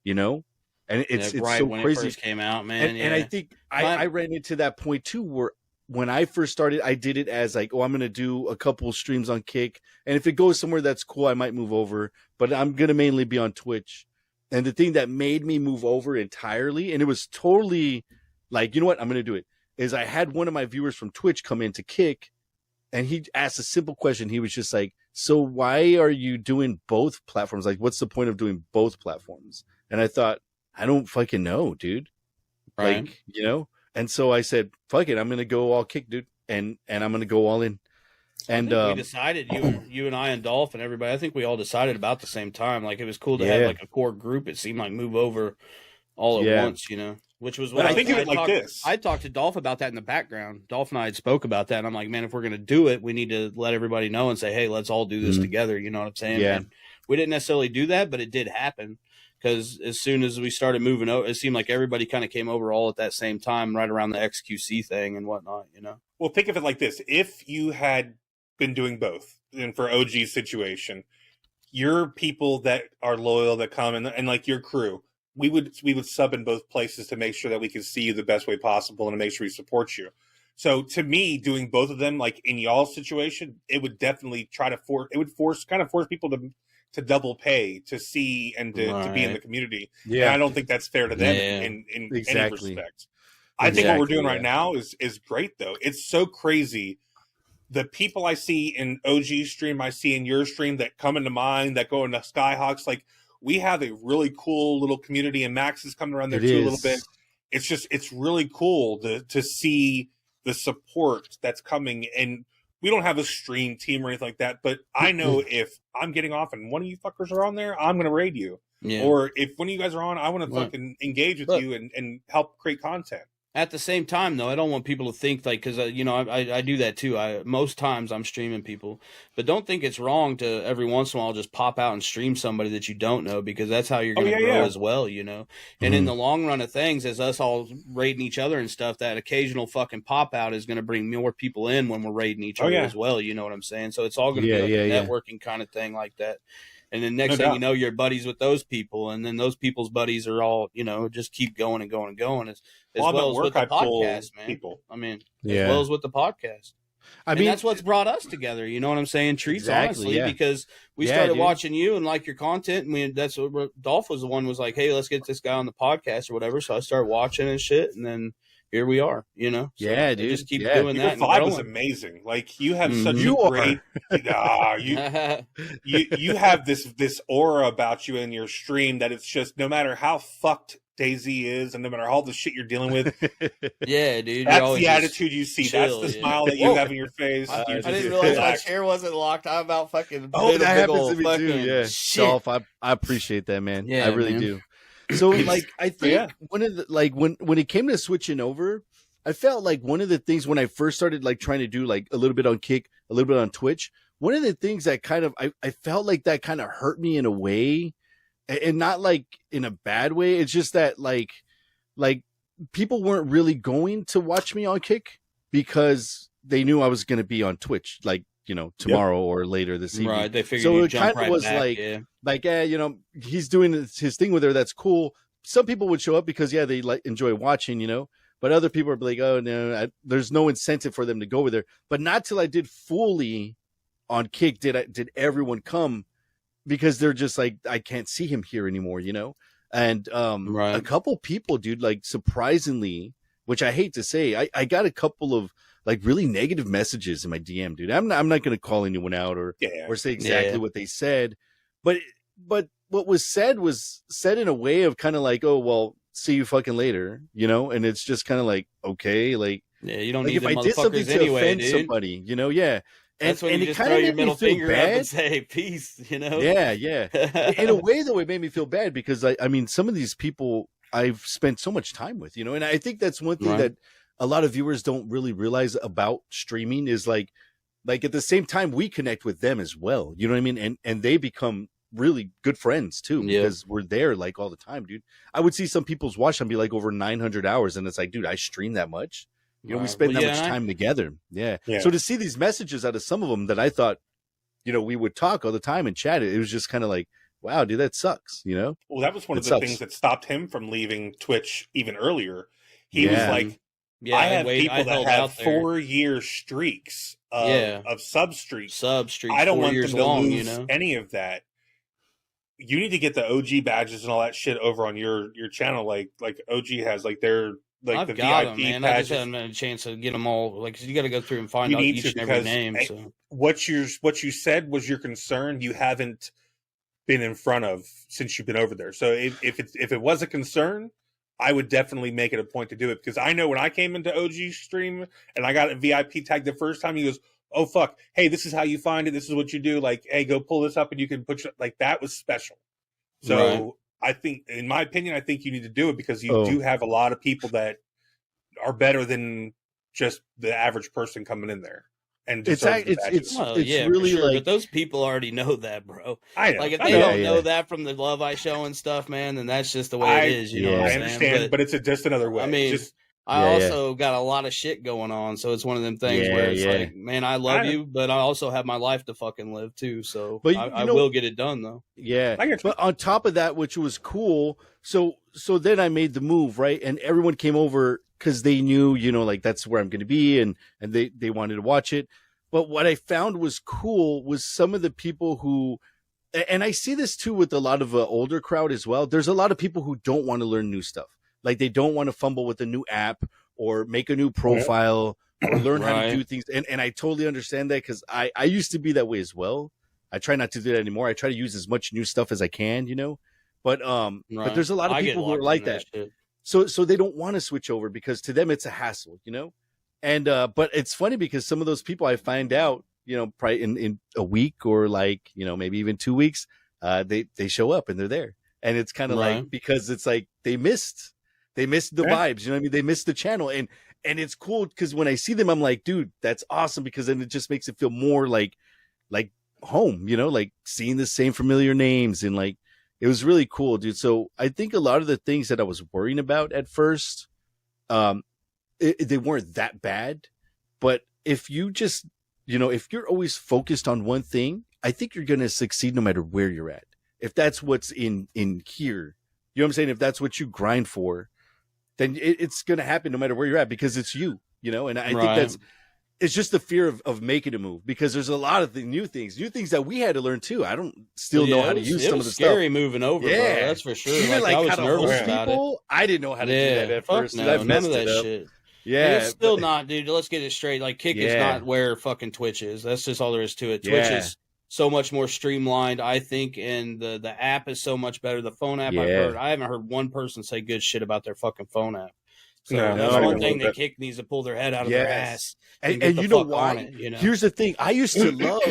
You know? And it's so when crazy. It first came out, man. And I think I ran into that point too, where when I first started, I did it as like, oh, I'm going to do a couple streams on Kick. And if it goes somewhere that's cool, I might move over, but I'm going to mainly be on Twitch. And the thing that made me move over entirely, and it was totally like, you know what, I'm going to do it, is I had one of my viewers from Twitch come in to Kick, and he asked a simple question. He was just like, so why are you doing both platforms? Like, what's the point of doing both platforms? And I thought, I don't fucking know, dude. Like, you know? And so I said, fuck it, I'm going to go all Kick, dude. And I'm going to go all in. And we decided, you and I and Dolph and everybody, I think we all decided about the same time. Like, it was cool to have like a core group. It seemed like move over all at once, you know? Which was what I think of it like this. I talked to Dolph about that in the background. Dolph and I had spoke about that. And I'm like, man, if we're going to do it, we need to let everybody know and say, hey, let's all do this together. You know what I'm saying? Yeah. And we didn't necessarily do that, but it did happen. Because as soon as we started moving over, it seemed like everybody kind of came over all at that same time, right around the XQC thing and whatnot, you know? Well, think of it like this. If you had been doing both, and for OG's situation, your people that are loyal, that come, and like your crew, we would sub in both places to make sure that we could see you the best way possible and to make sure we support you. So to me, doing both of them, like in y'all's situation, it would definitely force people to double pay to see and to be in the community. Yeah. And I don't think that's fair to them in any respect. I think what we're doing right now is great, though. It's so crazy. The people I see in OG's stream, I see in your stream that come into mine, that go into Skyhawks, like we have a really cool little community, and Max is coming around there too a little bit. it's really cool to see the support that's coming. And we don't have a stream team or anything like that, but I know if I'm getting off and one of you fuckers are on there, I'm gonna raid you. Yeah. Or if one of you guys are on, I want to fucking engage with you and help create content. At the same time, though, I don't want people to think like, because I do that too. Most times I'm streaming people, but don't think it's wrong to every once in a while just pop out and stream somebody that you don't know, because that's how you're going to grow as well, And in the long run of things, as us all raiding each other and stuff, that occasional fucking pop out is going to bring more people in when we're raiding each other as well. You know what I'm saying? So it's all going to be like a networking kind of thing like that. And then next thing you know, you're buddies with those people, and then those people's buddies are all, just keep going and going and going. As well as with the podcast, man. People. I mean, as well as with the podcast. I mean, that's what's brought us together. You know what I'm saying? Treats, honestly, because we started watching you and like your content. And that's what Dolph was the one was like, hey, let's get this guy on the podcast or whatever. So I started watching and shit, and then here we are, So dude. Just keep doing that. Your vibe was amazing. Like you have such a great, you have this aura about you in your stream that it's just no matter how fucked DayZ is, and no matter all the shit you're dealing with, dude, that's the attitude you see. Chill, that's the smile that you have in your face. I didn't realize my chair wasn't locked. I'm about fucking. Oh, that happens to me too. Yeah, Dolph, I appreciate that, man. Yeah, I really do. So, like, I think one of the, like, when it came to switching over, I felt like one of the things when I first started, like, trying to do, like, a little bit on Kick, a little bit on Twitch, one of the things that kind of, I felt like that kind of hurt me in a way, and not, like, in a bad way. It's just that, like, people weren't really going to watch me on Kick because they knew I was going to be on Twitch, like, tomorrow or later this evening. Right. They figured so you it kind of was back, he's doing his thing with her. That's cool. Some people would show up because they like enjoy watching, but other people are like, oh no, there's no incentive for them to go over there. But not till I did fully on Kick did everyone come, because they're just like, I can't see him here anymore, And a couple people, dude, like surprisingly, which I hate to say, I got a couple of like really negative messages in my DM, dude. I'm not going to call anyone out or say exactly what they said, but what was said in a way of kind of like, oh, well, see you fucking later, and it's just kind of like, okay, like, you don't like need if I did something to offend somebody, That's when you just throw your middle finger up and say peace, Yeah. In a way, though, it made me feel bad because I mean, some of these people I've spent so much time with, and I think that's one thing that a lot of viewers don't really realize about streaming is like at the same time we connect with them as well. You know what I mean? And they become really good friends too, because we're there like all the time, dude. I would see some people's watch and be like over 900 hours. And it's like, dude, I stream that much. We spend that much time together. Yeah. So to see these messages out of some of them that I thought, we would talk all the time and chat, it was just kind of like, wow, dude, that sucks. Well, that was one of the things that stopped him from leaving Twitch even earlier. He was like, I have people that have 4-year streaks of sub streaks. I don't want them to lose any of that. You need to get the OG badges and all that shit over on your channel, like OG has, like their I've the got VIP them, man. badges. I just haven't had a chance to get them all. Like, 'cause you got to go through and find out each and every name. So what you said was your concern. You haven't been in front of since you've been over there. So if it was a concern, I would definitely make it a point to do it, because I know when I came into OG stream and I got a VIP tag the first time, he goes, oh fuck, hey, this is how you find it, this is what you do, like, hey, go pull this up and you can put like, that was special. So I think, in my opinion, I think you need to do it, because you do have a lot of people that are better than just the average person coming in there. And it's really sure, like, but those people already know that, bro. I know. Like, if they don't know that from the love I show and stuff, man, then that's just the way it is. You know what I'm saying? Understand, but it's just another way. I mean, I also got a lot of shit going on, so it's one of them things where it's like, man, I love you, but I also have my life to fucking live too. So I will get it done though. Yeah, but on top of that, which was cool, so then I made the move, right, and everyone came over because they knew, like, that's where I'm going to be, and they wanted to watch it. But what I found was cool was some of the people who, and I see this too with a lot of older crowd as well. There's a lot of people who don't want to learn new stuff. Like, they don't want to fumble with a new app or make a new profile or learn how to do things. And I totally understand that, because I used to be that way as well. I try not to do that anymore. I try to use as much new stuff as I can, But there's a lot of people who are like that. So they don't want to switch over because to them it's a hassle, you know? And but it's funny because some of those people I find out, you know, probably in a week or like, you know, maybe even 2 weeks, they show up and they're there. And it's kind of like, because it's like they missed the vibes, you know what I mean? They missed the channel. And it's cool because when I see them, I'm like, dude, that's awesome, because then it just makes it feel more like home, you know, like seeing the same familiar names, and like it was really cool, dude. So I think a lot of the things that I was worrying about at first, they weren't that bad. But if you just, you know, if you're always focused on one thing, I think you're going to succeed no matter where you're at. If that's what's in here, you know what I'm saying? If that's what you grind for, then it's going to happen no matter where you're at, because it's you, you know? And I think it's just the fear of making a move, because there's a lot of new things that we had to learn too. I don't still know how to use some of the stuff. It was scary moving over, bro. That's for sure. Even like I was how to nervous host about people, I didn't know how to do that at first. No, none of that shit. Yeah. And it's still not, dude. Let's get it straight. Like, Kick is not where fucking Twitch is. That's just all there is to it. Twitch is so much more streamlined, I think, and the app is so much better. The phone app, I haven't heard one person say good shit about their fucking phone app. So that's one thing that Kick needs to pull their head out of their ass. And you know why? Here's the thing. I used to love,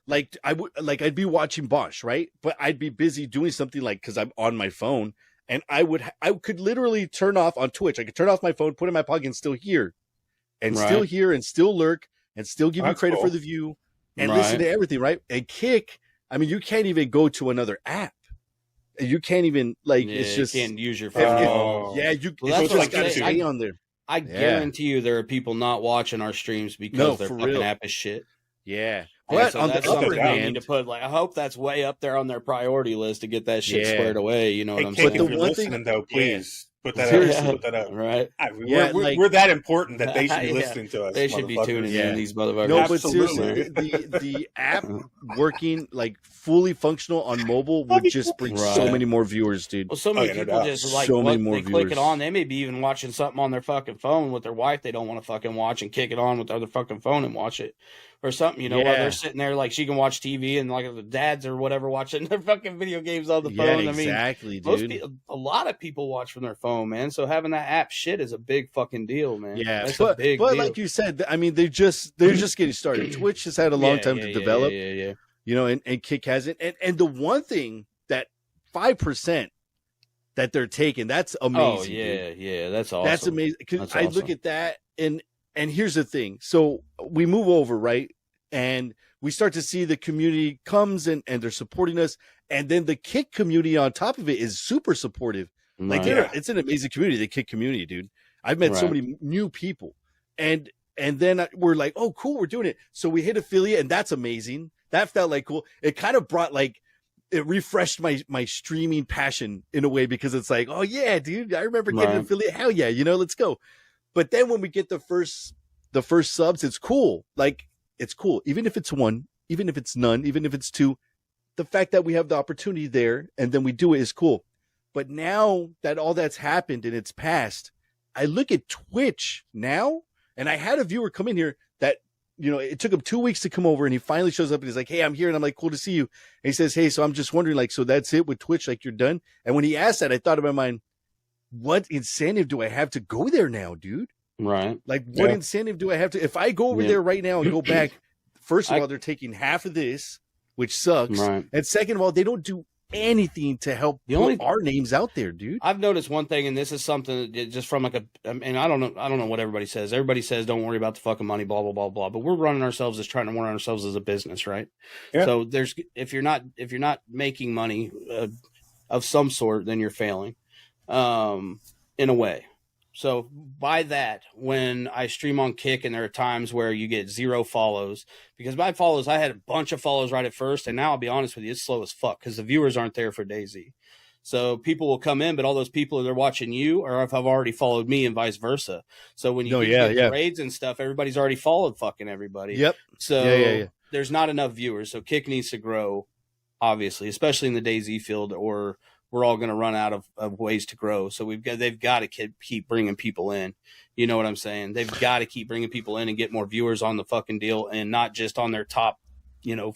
like, I'd be watching Bosch, right? But I'd be busy doing something, like, because I'm on my phone, and I could literally turn off on Twitch. I could turn off my phone, put it in my pocket, and still hear, and still lurk, and still give you credit for the view, and listen to everything, right? And Kick, I mean, you can't even go to another app. You can't even, like, it's just, you can't use your phone. You just gotta stay on there. I guarantee you there are people not watching our streams because their fucking app is shit. Yeah. But on the other hand, to put, like, I hope that's way up there on their priority list to get that shit squared away. You know what I'm saying? But the one thing, though, please put that up. Right? We're that important that they should be listening to us. They should be tuning in, these motherfuckers. No, but seriously, the app working, like, fully functional on mobile would just bring so many more viewers, dude. Well, so many people just, like, they click it on. They may be even watching something on their fucking phone with their wife they don't want to fucking watch, and kick it on with their other fucking phone and watch it. Or something, you know, while they're sitting there, like, she can watch TV, and, like, the dads or whatever watching their fucking video games on the phone. Exactly, dude. A lot of people watch from their phone, man. So having that app shit is a big fucking deal, man. Yeah, that's a big deal. Like you said, I mean, they're just getting started. Twitch has had a long time to develop. You know, and Kick hasn't. And the one thing that 5% that they're taking, that's amazing. Oh yeah, that's awesome. That's amazing, because I look at that and here's the thing. So we move over, right? And we start to see the community comes and they're supporting us. And then the Kick community on top of it is super supportive. Like, it's an amazing community, the Kick community, dude. I've met so many new people. And then we're like, oh, cool, we're doing it. So we hit affiliate, and that's amazing. That felt like cool. It kind of brought, like, it refreshed my streaming passion in a way, because it's like, oh, yeah, dude, I remember getting an affiliate. Hell yeah, you know, let's go. But then when we get the first subs, it's cool. Like, it's cool. Even if it's one, even if it's none, even if it's two, the fact that we have the opportunity there and then we do it is cool. But now that all that's happened and it's passed, I look at Twitch now, and I had a viewer come in here that, you know, it took him 2 weeks to come over, and he finally shows up and he's like, hey, I'm here. And I'm like, cool to see you. And he says, hey, so I'm just wondering, like, so that's it with Twitch? Like, you're done? And when he asked that, I thought in my mind, what incentive do I have to go there now, dude? Right. Like, what incentive do I have to, if I go over there right now and go back, first of all, they're taking half of this, which sucks. Right. And second of all, they don't do anything to help put our names out there, dude. I've noticed one thing, and this is something that just from, like, and I don't know what everybody says. Everybody says, don't worry about the fucking money, blah, blah, blah, blah. But we're running ourselves as trying to run ourselves as a business, right? Yeah. So if you're not making money of some sort, then you're failing, in a way. So by that, when I stream on Kick, and there are times where you get 0 follows, because my follows, I had a bunch of follows right at first, and now I'll be honest with you, it's slow as fuck because the viewers aren't there for DayZ. So people will come in, but all those people, they're watching you or have already followed me, and vice versa. So when you get raids and stuff, everybody's already followed fucking everybody. Yep. So there's not enough viewers. So Kick needs to grow, obviously, especially in the DayZ field, or we're all going to run out of ways to grow. So they've got to keep bringing people in. You know what I'm saying? They've got to keep bringing people in and get more viewers on the fucking deal, and not just on their top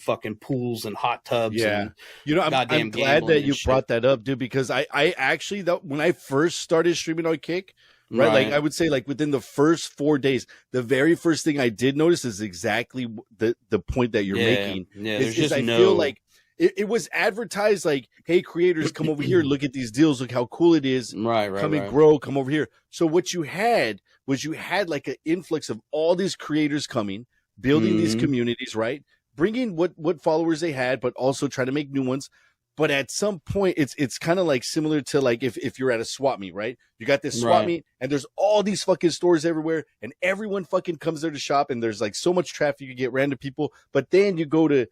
fucking pools and hot tubs. Yeah. And I'm glad that you brought that up, dude, because I actually, when I first started streaming on Kick, right? Like I would say like within the first 4 days, the very first thing I did notice is exactly the point that you're making. Yeah. I feel like it was advertised like, hey, creators, come over here, look at these deals, look how cool it is. Right. Come and grow, come over here. So what you had was like an influx of all these creators coming, building these communities, right? Bringing what followers they had, but also try to make new ones. But at some point, it's kind of like similar to like if you're at a swap meet, right? You got this swap meet, and there's all these fucking stores everywhere, and everyone fucking comes there to shop, and there's like so much traffic, you get random people. But then you go to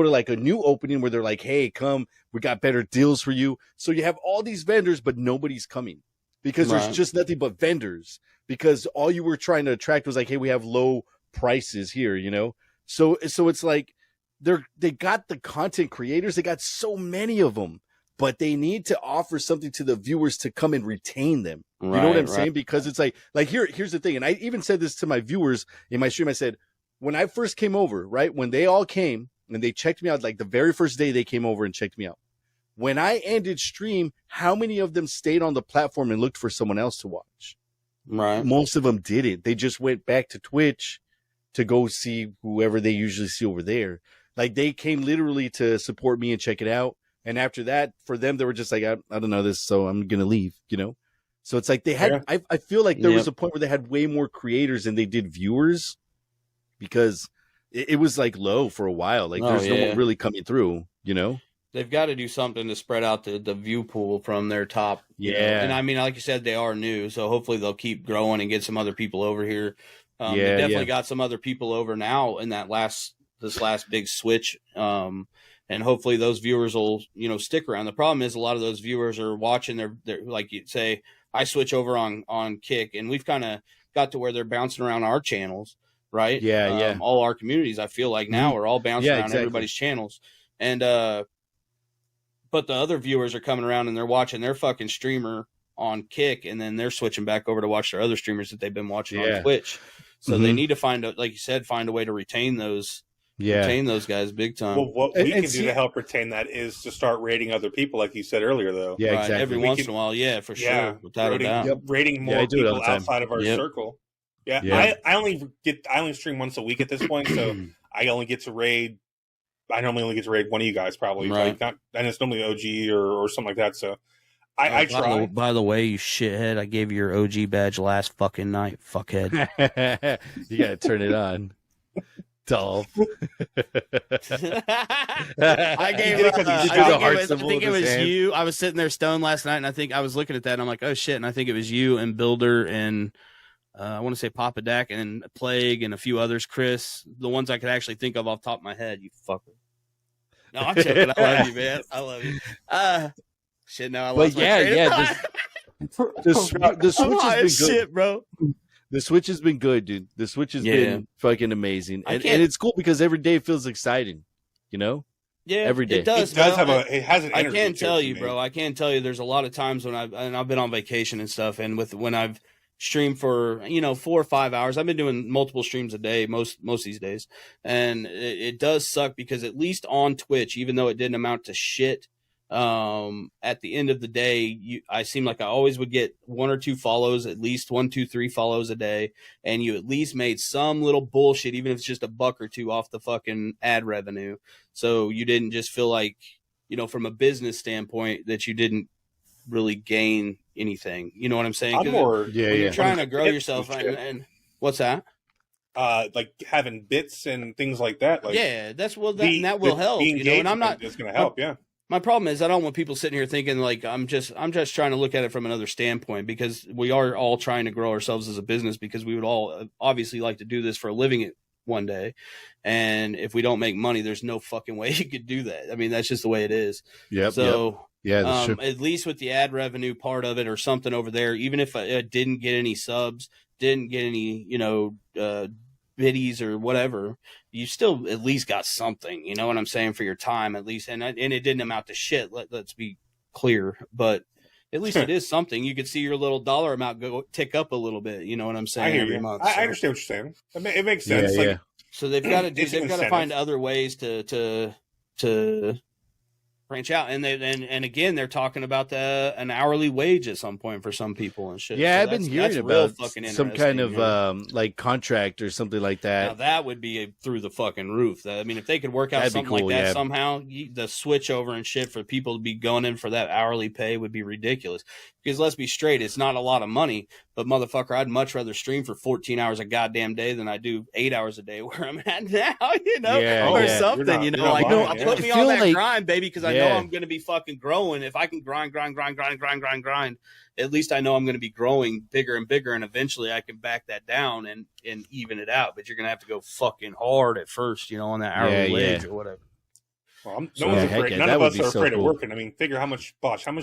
like a new opening where they're like, hey, come, we got better deals for you. So you have all these vendors, but nobody's coming because there's just nothing but vendors. Because all you were trying to attract was like, hey, we have low prices here, So it's like they got the content creators, they got so many of them, but they need to offer something to the viewers to come and retain them. You know what I'm saying? Because it's like here's the thing, and I even said this to my viewers in my stream. I said, when I first came over, right, when they all came and they checked me out, like the very first day they came over and checked me out. When I ended stream, how many of them stayed on the platform and looked for someone else to watch? Right. Most of them didn't. They just went back to Twitch to go see whoever they usually see over there. Like they came literally to support me and check it out. And after that, for them, they were just like, I don't know this, so I'm going to leave, So it's like they had, I feel like there was a point where they had way more creators than they did viewers because it was like low for a while. Like there's no one really coming through, They've got to do something to spread out the view pool from their top. Yeah. And I mean, like you said, they are new, so hopefully they'll keep growing and get some other people over here. They definitely got some other people over now in this last big switch. And hopefully those viewers will, stick around. The problem is a lot of those viewers are watching their like you say, I switch over on Kick, and we've kind of got to where they're bouncing around our channels, right? Yeah. All our communities, I feel like now are all bouncing around everybody's channels. And, but the other viewers are coming around and they're watching their fucking streamer on Kick, and then they're switching back over to watch their other streamers that they've been watching on Twitch. So they need to like you said, find a way to retain those. Retain those guys big time. Well, what we can do to help retain that is to start rating other people, like you said earlier, though. Yeah, exactly. Every once in a while, for sure, without a doubt. Rating more people outside of our circle. Yeah. I only stream once a week at this point, so I only get to raid. I normally only get to raid one of you guys, probably. Right. Like and it's normally OG or something like that. So I try. By the way, you shithead, I gave you your OG badge last fucking night, fuckhead. You gotta turn it on. Dolph. I think it was you. I was sitting there stoned last night, and I think I was looking at that, and I'm like, oh shit, and I think it was you and Builder and I want to say Papa Dak and Plague and a few others, Chris, the ones I could actually think of off the top of my head, you fucker. No, I'm joking. I love you, man. I love you. Shit, no, I love you. The Switch has been good. Shit, bro. The Switch has been good, dude. The Switch has been fucking amazing. And it's cool because every day feels exciting, Yeah, every day. It does have it has an energy. I can tell you, bro. I can tell you there's a lot of times when I've been on vacation and stuff, and when I've streamed for 4 or 5 hours. I've been doing multiple streams a day most these days, and it does suck because at least on Twitch, even though it didn't amount to shit, at the end of the day, I seem like I always would get 1 or 2 follows, at least 1, 2, 3 follows a day, and you at least made some little bullshit, even if it's just $1 or $2 off the fucking ad revenue. So you didn't just feel like, from a business standpoint, that you didn't really gain anything. You know what I'm saying? You're trying to grow yourself, and what's that? Like having bits and things like that. Like that will help. And I'm not. It's going to help. My problem is I don't want people sitting here thinking like I'm just trying to look at it from another standpoint, because we are all trying to grow ourselves as a business, because we would all obviously like to do this for a living one day. And if we don't make money, there's no fucking way you could do that. I mean, that's just the way it is. Yeah. So that's true. At least with the ad revenue part of it or something over there, even if I didn't get any subs, didn't get any, biddies or whatever, you still at least got something, you know what I'm saying, for your time at least. And it didn't amount to shit. Let's be clear, but at least it is something. You could see your little dollar amount go tick up a little bit. You know what I'm saying? I hear every you. month. I understand what you're saying. It makes sense. Yeah, like, so they've got to find other ways to branch out, and again they're talking about an hourly wage at some point for some people and shit. Yeah, so I've been hearing about some kind of like contract or something like that. Now that would be through the fucking roof. I mean, if they could work out That'd something be cool, like that somehow, the switch over and shit for people to be going in for that hourly pay would be ridiculous. Because let's be straight, it's not a lot of money, but motherfucker, I'd much rather stream for 14 hours a goddamn day than I do 8 hours a day where I'm at now, you know, or something, you know, like, put me on that grind, baby, because I know I'm going to be fucking growing. If I can grind, at least I know I'm going to be growing bigger and bigger, and eventually I can back that down and even it out. But you're going to have to go fucking hard at first, you know, on that hourly wage or whatever. Well, none of us are afraid of working. I mean, figure how much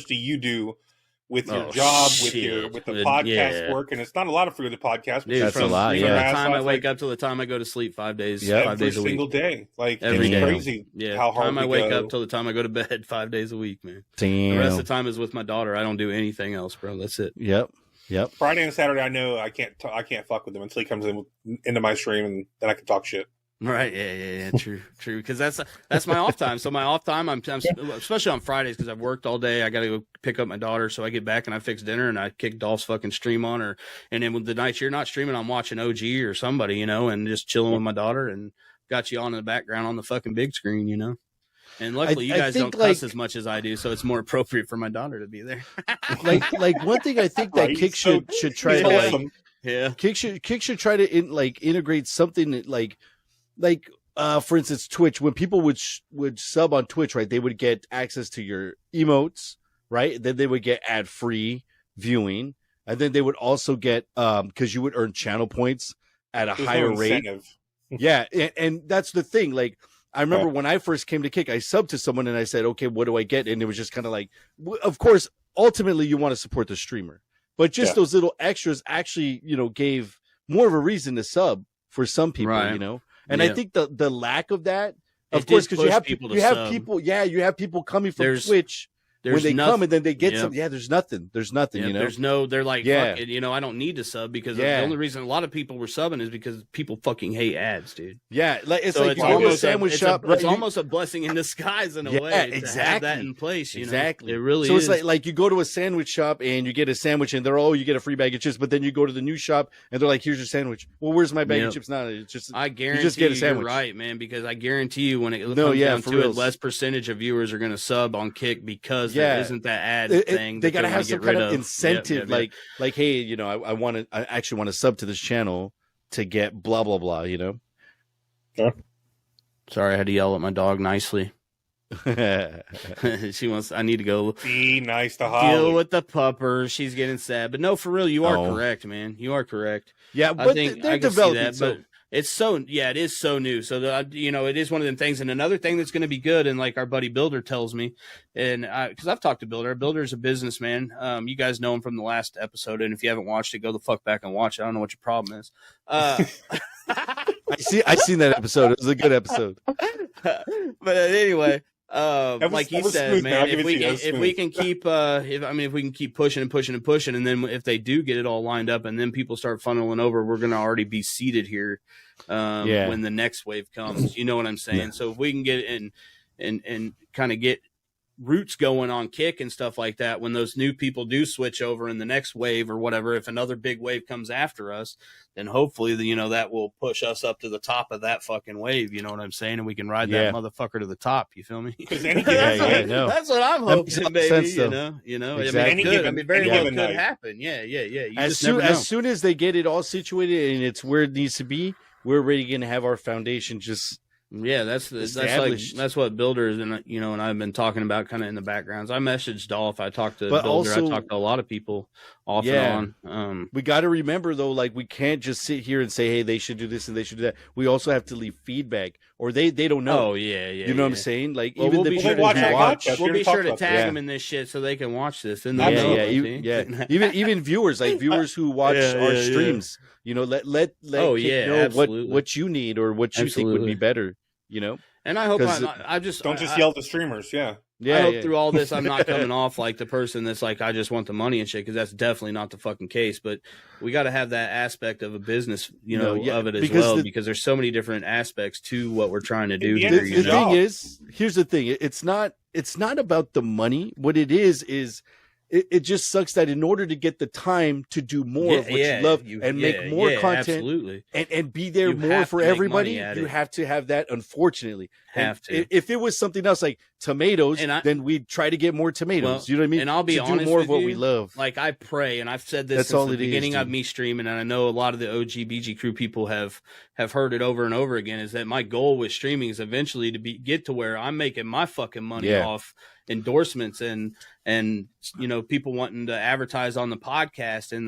do you do with your job, with the podcast work, and it's not a lot for the podcast. Dude, that's a lot. From the time I wake up till the time I go to sleep, 5 days, 5 days a week, single day. Like every day. Crazy. Yeah, how hard time I wake up till the time I go to bed, 5 days a week, man. Damn. The rest of the time is with my daughter. I don't do anything else, bro. That's it. Yep. Friday and Saturday, I know I can't fuck with him until he comes into my stream, and then I can talk shit. Right, yeah, true, because that's my off time. So my off time, I'm especially on Fridays because I've worked all day. I got to go pick up my daughter, so I get back and I fix dinner and I kick Dolph's fucking stream on her. And then with the nights you're not streaming, I'm watching OG or somebody, you know, and just chilling with my daughter and got you on in the background on the fucking big screen, you know. And luckily, you guys don't cuss as much as I do, so it's more appropriate for my daughter to be there. like one thing I think that Kick should try to Kick should try to integrate something like for instance, Twitch. When people would sub on Twitch, right, they would get access to your emotes, right? Then they would get ad-free viewing, and then they would also get because you would earn channel points at a higher rate. Yeah, and that's the thing. Like, I remember when I first came to Kick, I subbed to someone and I said, "Okay, what do I get?" And it was just kind of like, of course, ultimately you want to support the streamer, but just those little extras actually, you know, gave more of a reason to sub for some people, you know. And I think the lack of that, of course, because you have people coming from Twitch when they come and then they get some. Yeah, there's nothing. You know, they're like, fuck it, you know, I don't need to sub because the only reason a lot of people were subbing is because people fucking hate ads, dude. Yeah, it's like you go to a sandwich shop. It's almost a blessing in disguise in a way. Exactly. To have that in place. You know? It really is. So it's like you go to a sandwich shop and you get a sandwich and you get a free bag of chips, but then you go to the new shop and they're like, here's your sandwich. Well, where's my bag of chips now? It's just I guarantee you just get a sandwich. You're right, man, because I guarantee you when it comes down to it, less percentage of viurs are going to sub on Kick because there isn't that ad. Thing they gotta have some kind of incentive, like hey, you know, I actually want to sub to this channel to get blah blah blah, you know. Sorry, I had to yell at my dog nicely. She wants. I need to go. Be nice to Holly. Deal with the pupper. She's getting sad, but no, for real, you are correct, man. You are correct. Yeah, but they're developing. But it's it is so new. So you know, it is one of them things. And another thing that's going to be good, and like our buddy Builder tells me, and because I've talked to Builder. Builder is a businessman. You guys know him from the last episode, and if you haven't watched it, go the fuck back and watch it. I don't know what your problem is. I seen that episode. It was a good episode. But anyway. Like you said, man, if we can keep pushing and pushing and pushing, and then if they do get it all lined up, and then people start funneling over, we're going to already be seated here when the next wave comes. You know what I'm saying? Yeah. So if we can get in and kind of get roots going on Kick and stuff like that, when those new people do switch over in the next wave or whatever, if another big wave comes after us, then hopefully that will push us up to the top of that fucking wave. You know what I'm saying? And we can ride that motherfucker to the top. You feel me? That's what I'm hoping, baby. You know. Exactly. I mean, very well could happen. Yeah. As soon as they get it all situated and it's where it needs to be, we're already going to have our foundation just. Yeah, that's what Builders and and I've been talking about kind of in the backgrounds. I messaged Dolph. I talked to Builder. I talked to a lot of people off and on. We got to remember though, like we can't just sit here and say, hey, they should do this and they should do that. We also have to leave feedback, or they don't know. Oh yeah. You know what I'm saying? Like we'll be sure to tag them in this shit so they can watch this. And even viewers, like viewers who watch our streams. You know, let know what you need or what you think would be better. You know, And I hope I just don't yell at the streamers. Yeah. I hope through all this, I'm not coming off like the person that's like, I just want the money and shit, because that's definitely not the fucking case. But we got to have that aspect of a business, of it as well, because there's so many different aspects to what we're trying to do here. The thing is, here's the thing: it's not about the money. What it is it just sucks that in order to get the time to do more of what you love and make more content, absolutely, and be there more for everybody, you have to have that. Unfortunately, if it was something else like tomatoes, then we'd try to get more tomatoes. You know what I mean? And I'll be honest, do more of what we love. Like I pray, and I've said this since the beginning of me streaming, and I know a lot of the OGBG crew people have heard it over and over again. Is that my goal with streaming is eventually to get to where I'm making my fucking money off endorsements and people wanting to advertise on the podcast in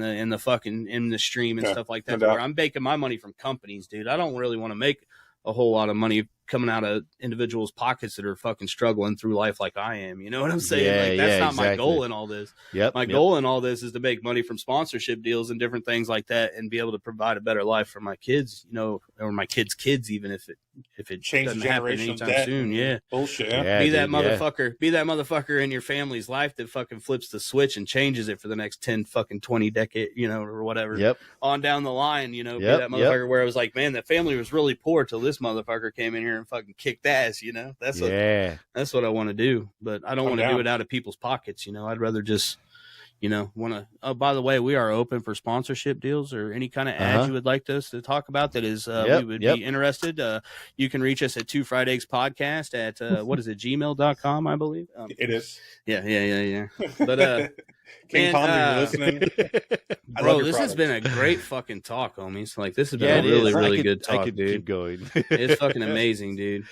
the stream and stuff like that, where I'm making my money from companies, dude. I don't really want to make a whole lot of money coming out of individuals' pockets that are fucking struggling through life like I am. You know what I'm saying? That's not my goal in all this. My goal in all this is to make money from sponsorship deals and different things like that, and be able to provide a better life for my kids, or my kids' kids, even if it doesn't happen anytime soon. Yeah. Bullshit. Be that motherfucker in your family's life that fucking flips the switch and changes it for the next 10 fucking 20 decade, or whatever. On down the line, be that motherfucker where it was like, man, that family was really poor till this motherfucker came in here and fucking kicked ass, that's what I want to do. But I don't want to do it out of people's pockets. I'd rather just want to. Oh, by the way, we are open for sponsorship deals or any kind of ads you would like us to talk about. That is, we would be interested. You can reach us at 2 Fried Eggs Podcast at what is it, gmail.com, I believe. It is. Yeah. But King Palm, you're listening. Bro, this has been a great fucking talk, homies. Like, this has been a really, really good talk, dude. Keep going. It's fucking amazing, dude.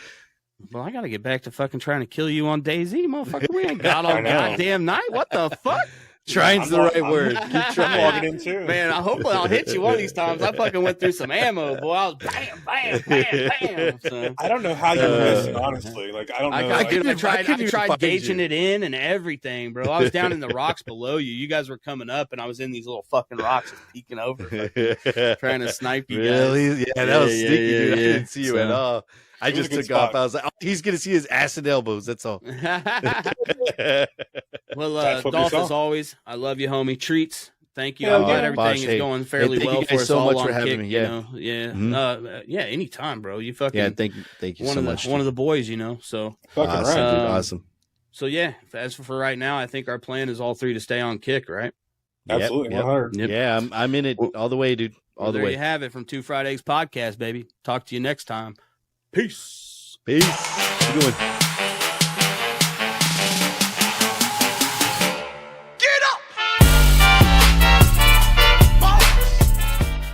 Well, I gotta get back to fucking trying to kill you on DayZ, motherfucker. We ain't got all goddamn night. What the fuck? Trying's the right word. Keep trying. Logging in too. Man, hopefully I'll hit you one of these times. I fucking went through some ammo, boy. I was bam, bam, bam, bam. So, I don't know how you missed, honestly. Like, I don't know. I tried gauging it in and everything, bro. I was down in the rocks below you. You guys were coming up, and I was in these little fucking rocks just peeking over, trying to snipe you guys. Really? Yeah, that was sneaky, dude. I didn't see you at all. I just took off. I was like, he's going to see his ass and elbows. That's all. Well, Dolph, as always, I love you, homie. Treats, thank you. I'm glad everything is going fairly well for us. So all much for having me. Anytime, bro. You fucking thank you so much. One of the boys, So awesome. So yeah, as for right now, I think our plan is all three to stay on Kick, right? Absolutely, 100. Yep. Yeah, I'm in it all the way, dude. All the way. There you have it from 2 Fried Eggs Podcast, baby. Talk to you next time. Peace. Peace. Good one.